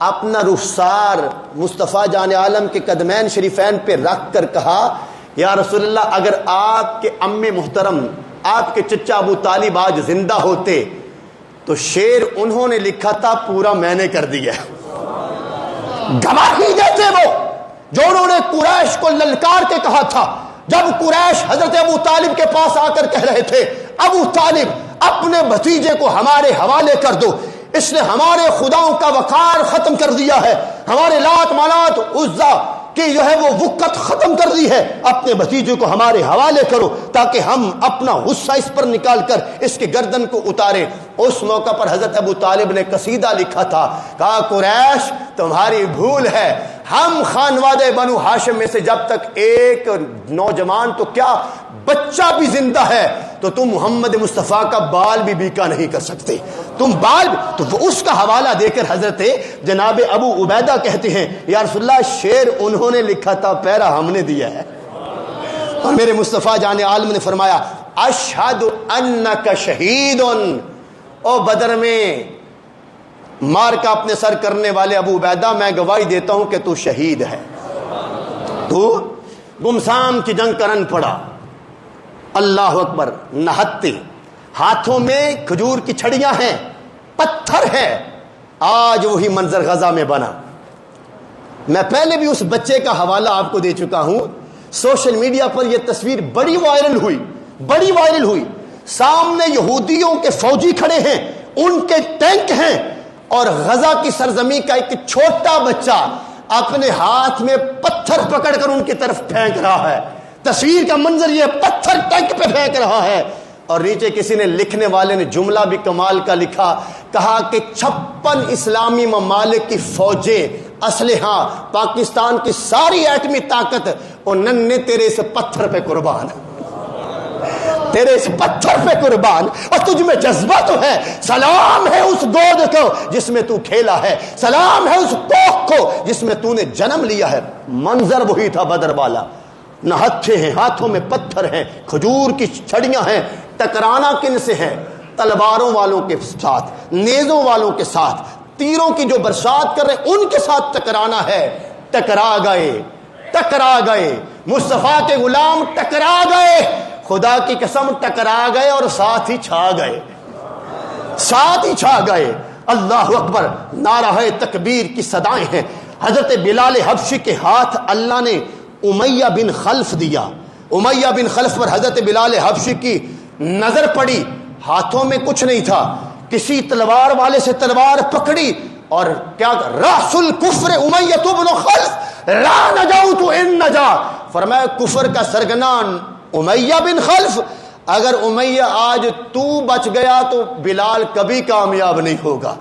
Speaker 1: اپنا رخسار مصطفیٰ جان عالم کے قدمین شریفین پہ رکھ کر کہا یا رسول اللہ اگر آپ کے امی محترم آپ کے چچا ابو طالب آج زندہ ہوتے تو شعر انہوں نے لکھا تھا پورا میں نے کر دیا۔ گواہی دیتے وہ جو انہوں نے قریش کو للکار کے کہا تھا جب قریش حضرت ابو طالب کے پاس آ کر کہہ رہے تھے ابو طالب اپنے بھتیجے کو ہمارے حوالے کر دو، اس نے ہمارے خداؤں کا وقار ختم کر دیا ہے، ہمارے لات منات عزا کہ جو ہے وہ وقت ختم کر دی ہے، اپنے بھتیجے کو ہمارے حوالے کرو تاکہ ہم اپنا غصہ اس پر نکال کر اس کے گردن کو اتارے۔ اس موقع پر حضرت ابو طالب نے قصیدہ لکھا تھا، کہا قریش تمہاری بھول ہے، ہم خانوادہ بنو ہاشم میں سے جب تک ایک نوجوان تو کیا بچہ بھی زندہ ہے تو تم محمد مصطفیٰ کا بال بھی بیکا نہیں کر سکتے، تم بال بھی۔ تو وہ اس کا حوالہ دے کر حضرت جناب ابو عبیدہ کہتے ہیں یا رسول اللہ شعر انہوں نے لکھا تھا پیرا ہم نے دیا ہے۔ اور میرے مصطفیٰ جان عالم نے فرمایا اشہد انک شہید، او بدر میں مار کا اپنے سر کرنے والے ابو عبیدہ میں گواہی دیتا ہوں کہ تو شہید ہے۔ تو گمسام کی جنگ کرن پڑا، اللہ اکبر، نہتے ہاتھوں میں کھجور کی چھڑیاں ہیں، پتھر ہے، آج وہی منظر غزہ میں بنا۔ میں پہلے بھی اس بچے کا حوالہ آپ کو دے چکا ہوں، سوشل میڈیا پر یہ تصویر بڑی وائرل ہوئی، سامنے یہودیوں کے فوجی کھڑے ہیں، ان کے ٹینک ہیں اور غزہ کی سرزمین کا ایک چھوٹا بچہ اپنے ہاتھ میں پتھر پکڑ کر ان کی طرف پھینک رہا ہے۔ تصویر کا منظر یہ پتھر ٹینک پہ پھینک رہا ہے، اور نیچے کسی نے لکھنے والے نے جملہ بھی کمال کا لکھا، کہا کہ 56 اسلامی ممالک کی فوجیں، اسلحہ، پاکستان کی ساری ایٹمی طاقت اور ننھے تیرے اس پتھر پہ قربان، تیرے اس پتھر پہ قربان، اور تجھ میں جذبہ تو ہے۔ سلام ہے اس گود کو جس میں تو کھیلا ہے، سلام ہے اس کوکھ کو جس میں تو نے جنم لیا ہے۔ منظر وہی تھا بدر والا، نہتے ہیں، ہاتھوں میں پتھر ہیں، کھجور کی چھڑیاں ہیں، ٹکرانا کن سے ہے؟ تلواروں والوں کے ساتھ، نیزوں والوں کے ساتھ، تیروں کی جو برسات کر رہے ان کے ساتھ ٹکرانا ہے۔ ٹکرا گئے مصطفیٰ کے غلام، ٹکرا گئے، خدا کی قسم ٹکرا گئے اور ساتھ ہی چھا گئے۔ اللہ اکبر، نعرہ تکبیر کی صدائیں ہیں۔ حضرت بلال حبشی کے ہاتھ اللہ نے امیہ بن خلف دیا، امیہ بن خلف پر حضرت بلال حبشی کی نظر پڑی، ہاتھوں میں کچھ نہیں تھا، کسی تلوار والے سے تلوار پکڑی اور کیا راس الکفر امیہ بن خلف لا نجوت ان نجا، فرمایا کفر کا سرگنان امیہ بن خلف، اگر امیہ آج تو بچ گیا تو بلال کبھی کامیاب نہیں ہوگا۔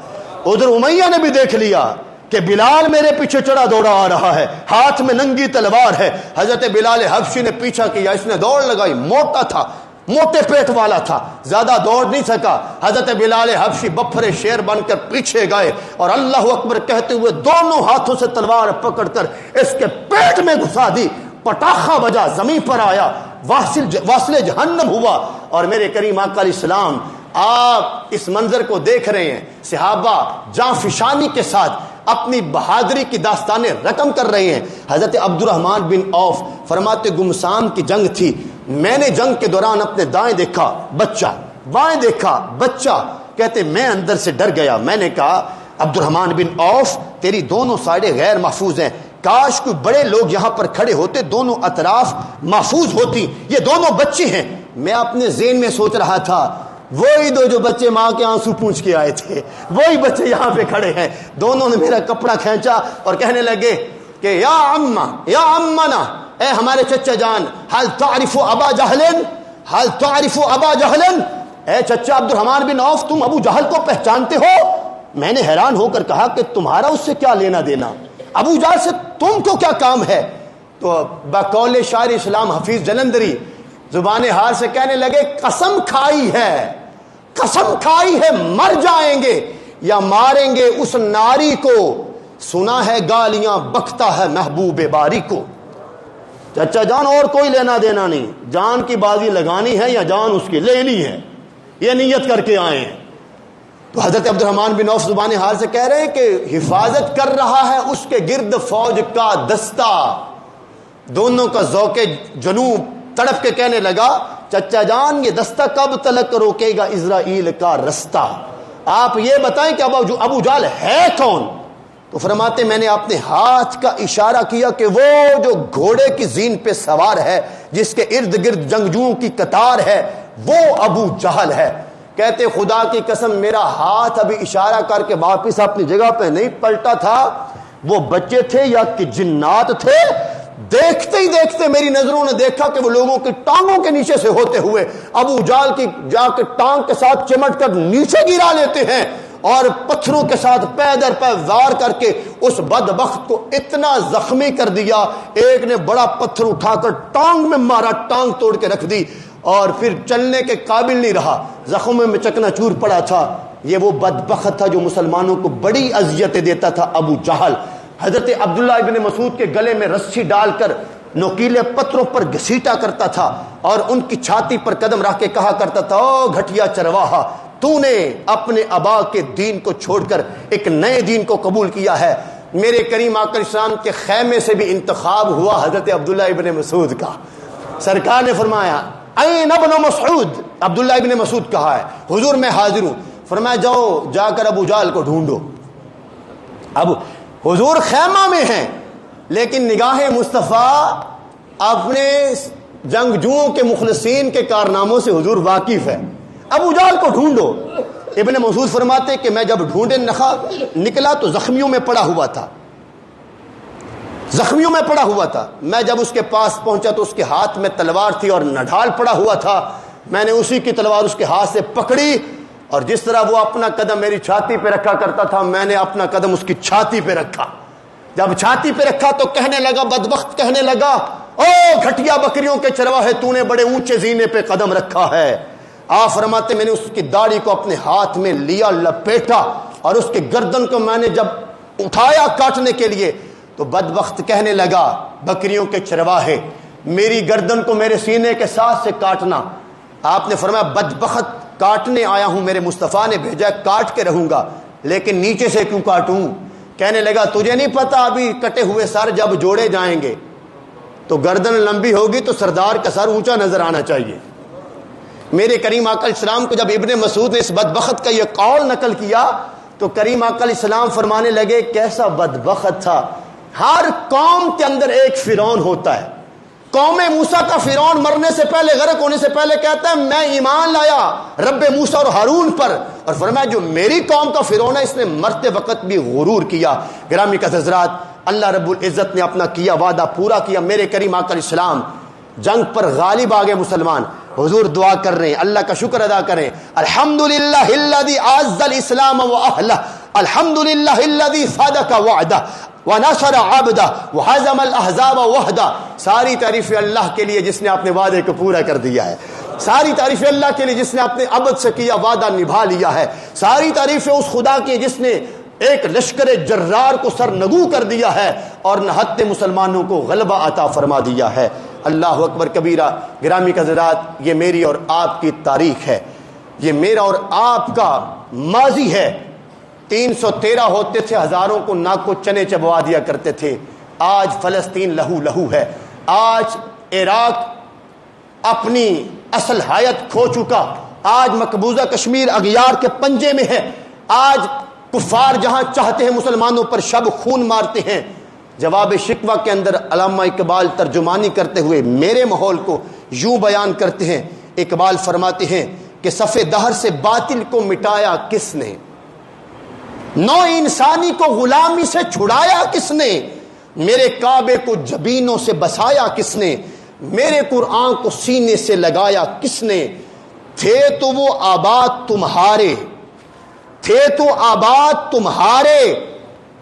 Speaker 1: ادھر امیہ نے بھی دیکھ لیا کہ بلال میرے پیچھے چڑھا دوڑا آ رہا ہے، ہاتھ میں ننگی تلوار ہے۔ حضرت بلال حبشی نے پیچھا کیا، اس نے دوڑ لگائی، موٹا تھا، موٹے پیٹ والا تھا، زیادہ دوڑ نہیں سکا۔ حضرت بلال حبشی بپھرے شیر بن کر پیچھے گئے اور اللہ اکبر کہتے ہوئے دونوں ہاتھوں سے تلوار پکڑ کر اس کے پیٹ میں گھسا دی، پٹاخہ بجا، زمین پر آیا، واصل جہنم ہوا۔ اور میرے کریم آقا علیہ السلام، آپ اس منظر کو دیکھ رہے ہیں، صحابہ جاں فشانی کے ساتھ اپنی بہادری کی داستانیں رقم کر رہے ہیں۔ حضرت عبد الرحمن بن عوف فرماتے گمسان کی جنگ تھی، میں نے جنگ کے دوران اپنے دائیں دیکھا بچہ، بائیں دیکھا بچہ، کہتے میں اندر سے ڈر گیا، میں نے کہا عبد الرحمن بن عوف تیری دونوں سائڈیں غیر محفوظ ہیں، کاش کوئی بڑے لوگ یہاں پر کھڑے ہوتے، دونوں اطراف محفوظ ہوتی، یہ دونوں بچے ہیں۔ میں اپنے ذہن میں سوچ رہا تھا وہی دو جو بچے ماں کے آنسو پونچھ کے آئے تھے، وہی بچے یہاں پہ کھڑے ہیں۔ دونوں نے میرا کپڑا کھینچا اور کہنے لگے کہ یا اماں، یا امنا، اے ہمارے چچا جان، حل تعرف ابا جہل، حل تعرف ابا جہل، اے چچا عبد الرحمن بن عوف تم ابو جہل کو پہچانتے ہو؟ میں نے حیران ہو کر کہا کہ تمہارا اس سے کیا لینا دینا، ابو جہل سے تم کو کیا کام ہے؟ تو بقول شاعر اسلام حفیظ جلندری زبان حال سے کہنے لگے قسم کھائی ہے مر جائیں گے یا ماریں گے اس ناری کو، سنا ہے گالیاں بکتا ہے محبوب باری کو۔ چچا جان اور کوئی لینا دینا نہیں، جان کی بازی لگانی ہے یا جان اس کی لینی ہے، یہ نیت کر کے آئے ہیں۔ تو حضرت عبد الرحمن بن عوف زبان حال سے کہہ رہے ہیں کہ حفاظت کر رہا ہے اس کے گرد فوج کا دستہ۔ دونوں کا ذوق جنوب تڑپ کے کہنے لگا چچا جان یہ دستہ کب تلک روکے گا اسرائیل کا رستہ؟ آپ یہ بتائیں کہ ابو جہل ہے کون؟ تو فرماتے میں نے اپنے ہاتھ کا اشارہ کیا کہ وہ جو گھوڑے کی زین پہ سوار ہے، جس کے ارد گرد جنگجوؤں کی قطار ہے، وہ ابو جہل ہے۔ کہتے خدا کی قسم میرا ہاتھ ابھی اشارہ کر کے واپس اپنی جگہ پہ نہیں پلٹا تھا، وہ بچے تھے یا کہ جنات تھے، دیکھتے ہی دیکھتے میری نظروں نے دیکھا کہ وہ لوگوں کی ٹانگوں کے نیچے سے ہوتے ہوئے ابو جہل کی جا کے ٹانگ کے ساتھ چمٹ کر نیچے گرا لیتے ہیں، اور پتھروں کے ساتھ پے در پے وار کر کے اس بدبخت کو اتنا زخمی کر دیا، ایک نے بڑا پتھر اٹھا کر ٹانگ میں مارا، ٹانگ توڑ کے رکھ دی، اور پھر چلنے کے قابل نہیں رہا، زخموں میں چکنا چور پڑا تھا۔ یہ وہ بدبخت تھا جو مسلمانوں کو بڑی اذیتیں دیتا تھا، ابو جہل۔ حضرت عبداللہ ابن مسعود کے گلے میں رسی ڈال کر نوکیلے پتھروں پر گھسیٹا کرتا تھا، اور ان کی چھاتی پر قدم رکھ کے کہا کرتا تھا او گھٹیا چرواہا، تو نے اپنے آبا کے دین کو چھوڑ کر ایک نئے دین کو قبول کیا ہے۔ میرے کریم آقا اسلام کے خیمے سے بھی انتخاب ہوا حضرت عبداللہ ابن مسعود کا۔ سرکار نے فرمایا این ابن مسعود، عبداللہ ابن مسعود کہا ہے حضور میں حاضر ہوں۔ فرمایا جاؤ جا کر ابو جہل کو ڈھونڈو۔ اب حضور خیمہ میں ہیں لیکن نگاہ مصطفیٰ اپنے جنگجوؤں کے مخلصین کے کارناموں سے حضور واقف ہے۔ ابو جہل کو ڈھونڈو۔ ابن مسعود فرماتے کہ میں جب ڈھونڈے نکلا تو زخمیوں میں پڑا ہوا تھا، زخمیوں میں پڑا ہوا تھا۔ میں جب اس کے پاس پہنچا تو اس کے ہاتھ میں تلوار تھی اور نڈھال پڑا ہوا تھا۔ میں نے اسی کی تلوار اس کے ہاتھ سے پکڑی، اور جس طرح وہ اپنا قدم میری چھاتی پہ رکھا کرتا تھا میں نے اپنا قدم اس کی چھاتی پہ رکھا۔ جب چھاتی پہ رکھا تو کہنے لگا، بدبخت کہنے لگا او گھٹیا بکریوں کے چرواہے، تو نے بڑے اونچے زینے پہ قدم رکھا ہے۔ آپ فرماتے میں نے اس کی داڑھی کو اپنے ہاتھ میں لیا، لپیٹا، اور اس کے گردن کو میں نے جب اٹھایا کاٹنے کے لیے تو بدبخت کہنے لگا بکریوں کے چرواہے میری گردن کو میرے سینے کے ساتھ سے کاٹنا۔ آپ نے فرمایا بدبخت کاٹنے آیا ہوں، میرے مصطفیٰ نے بھیجا کاٹ کے رہوں گا، لیکن نیچے سے کیوں کاٹوں؟ کہنے لگا تجھے نہیں پتا ابھی کٹے ہوئے سر جب جوڑے جائیں گے تو گردن لمبی ہوگی تو سردار کا سر اونچا نظر آنا چاہیے۔ میرے کریم آقا السلام کو جب ابن مسعود نے اس بدبخت کا یہ قول نقل کیا تو کریم آقا السلام فرمانے لگے کیسا بدبخت تھا۔ ہر قوم کے اندر ایک فرعون ہوتا ہے۔ قوم موسیٰ کا فرعون مرنے سے پہلے، غرق ہونے سے پہلے کہتا ہے میں ایمان لایا رب موسیٰ اور ہارون پر، اور فرمایا جو میری قوم کا فرعون ہے اس نے مرتے وقت بھی غرور کیا۔ گرامی کا حضرات، اللہ رب العزت نے اپنا کیا وعدہ پورا کیا۔ میرے کریم آقا السلام جنگ پر غالب آگے مسلمان۔ حضور دعا کر رہے ہیں، اللہ کا شکر ادا کریں، الحمدللہ الذی اعز الاسلام واہلہ، الحمدللہ الذی صدق وعدہ ونصر عبدہ وہزم الاحزاب وحدہ۔ ساری تعریف اللہ کے لیے جس نے اپنے وعدے کو پورا کر دیا ہے، ساری تعریف اللہ کے لیے جس نے اپنے عبد سے کیا وعدہ نبھا لیا ہے، ساری تعریف اس خدا کی جس نے ایک لشکر جرار کو سرنگو کر دیا ہے اور نہتے مسلمانوں کو غلبہ عطا فرما دیا ہے۔ اللہ اکبر کبیرہ۔ گرامی کا حضرات، یہ میری اور آپ کی تاریخ ہے، یہ میرا اور آپ کا ماضی ہے۔ 313 ہوتے تھے، ہزاروں کو ناک کو چنے چبوا دیا کرتے تھے۔ آج فلسطین لہو لہو ہے، آج عراق اپنی اصل حیت کھو چکا، آج مقبوضہ کشمیر اغیار کے پنجے میں ہے، آج کفار جہاں چاہتے ہیں مسلمانوں پر شب خون مارتے ہیں۔ جواب شکوہ کے اندر علامہ اقبال ترجمانی کرتے ہوئے میرے ماحول کو یوں بیان کرتے ہیں۔ اقبال فرماتے ہیں کہ صف دہر سے باطل کو مٹایا کس نے، نو انسانی کو غلامی سے چھڑایا کس نے، میرے کعبے کو جبینوں سے بسایا کس نے، میرے قرآن کو سینے سے لگایا کس نے، تھے تو وہ آباد تمہارے، تھے تو آباد تمہارے،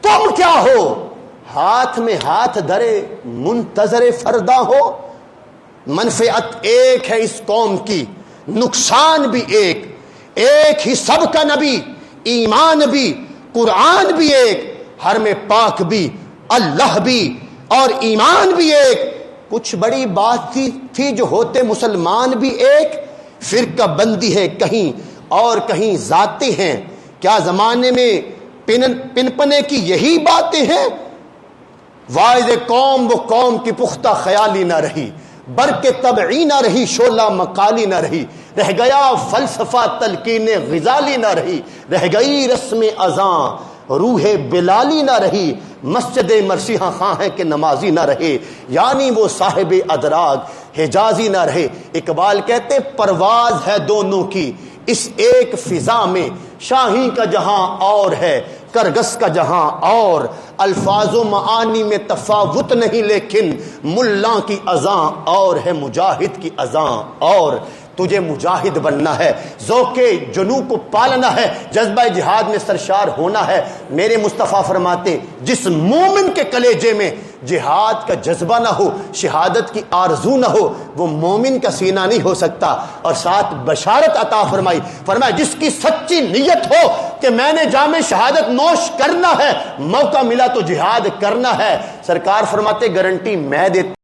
Speaker 1: تم کیا ہو، ہاتھ میں ہاتھ دھرے منتظر فردا ہو۔ منفعت ایک ہے اس قوم کی، نقصان بھی ایک، ایک ہی سب کا نبی، ایمان بھی، قرآن بھی ایک، حرم پاک بھی، اللہ بھی اور ایمان بھی ایک، کچھ بڑی بات تھی جو ہوتے مسلمان بھی ایک فرقہ بندی ہے کہیں اور کہیں ذاتے ہیں. کیا زمانے میں پنپنے کی یہی باتیں ہیں؟ واعظ قوم وہ قوم کی پختہ خیالی نہ رہی، برق طبعی نہ رہی، شعلہ مقالی نہ رہی، رہ گیا فلسفہ تلقین غزالی نہ رہی، رہ گئی رسم اذان روح بلالی نہ رہی، مسجد مرثیہ خواں ہے کہ نمازی نہ رہے، یعنی وہ صاحب ادراک حجازی نہ رہے. اقبال کہتے پرواز ہے دونوں کی اس ایک فضا میں، شاہی کا جہاں اور ہے کرگس کا جہاں اور، الفاظ و معانی میں تفاوت نہیں لیکن ملا کی اذان اور ہے مجاہد کی اذان اور. تجھے مجاہد بننا ہے، ذوق جنو کو پالنا ہے، جذبہ جہاد میں سرشار ہونا ہے. میرے مصطفیٰ فرماتے جس مومن کے کلیجے میں جہاد کا جذبہ نہ ہو، شہادت کی آرزو نہ ہو، وہ مومن کا سینہ نہیں ہو سکتا. اور ساتھ بشارت عطا فرمائی، فرمایا جس کی سچی نیت ہو کہ میں نے جام شہادت نوش کرنا ہے، موقع ملا تو جہاد کرنا ہے. سرکار فرماتے گارنٹی میں دیتا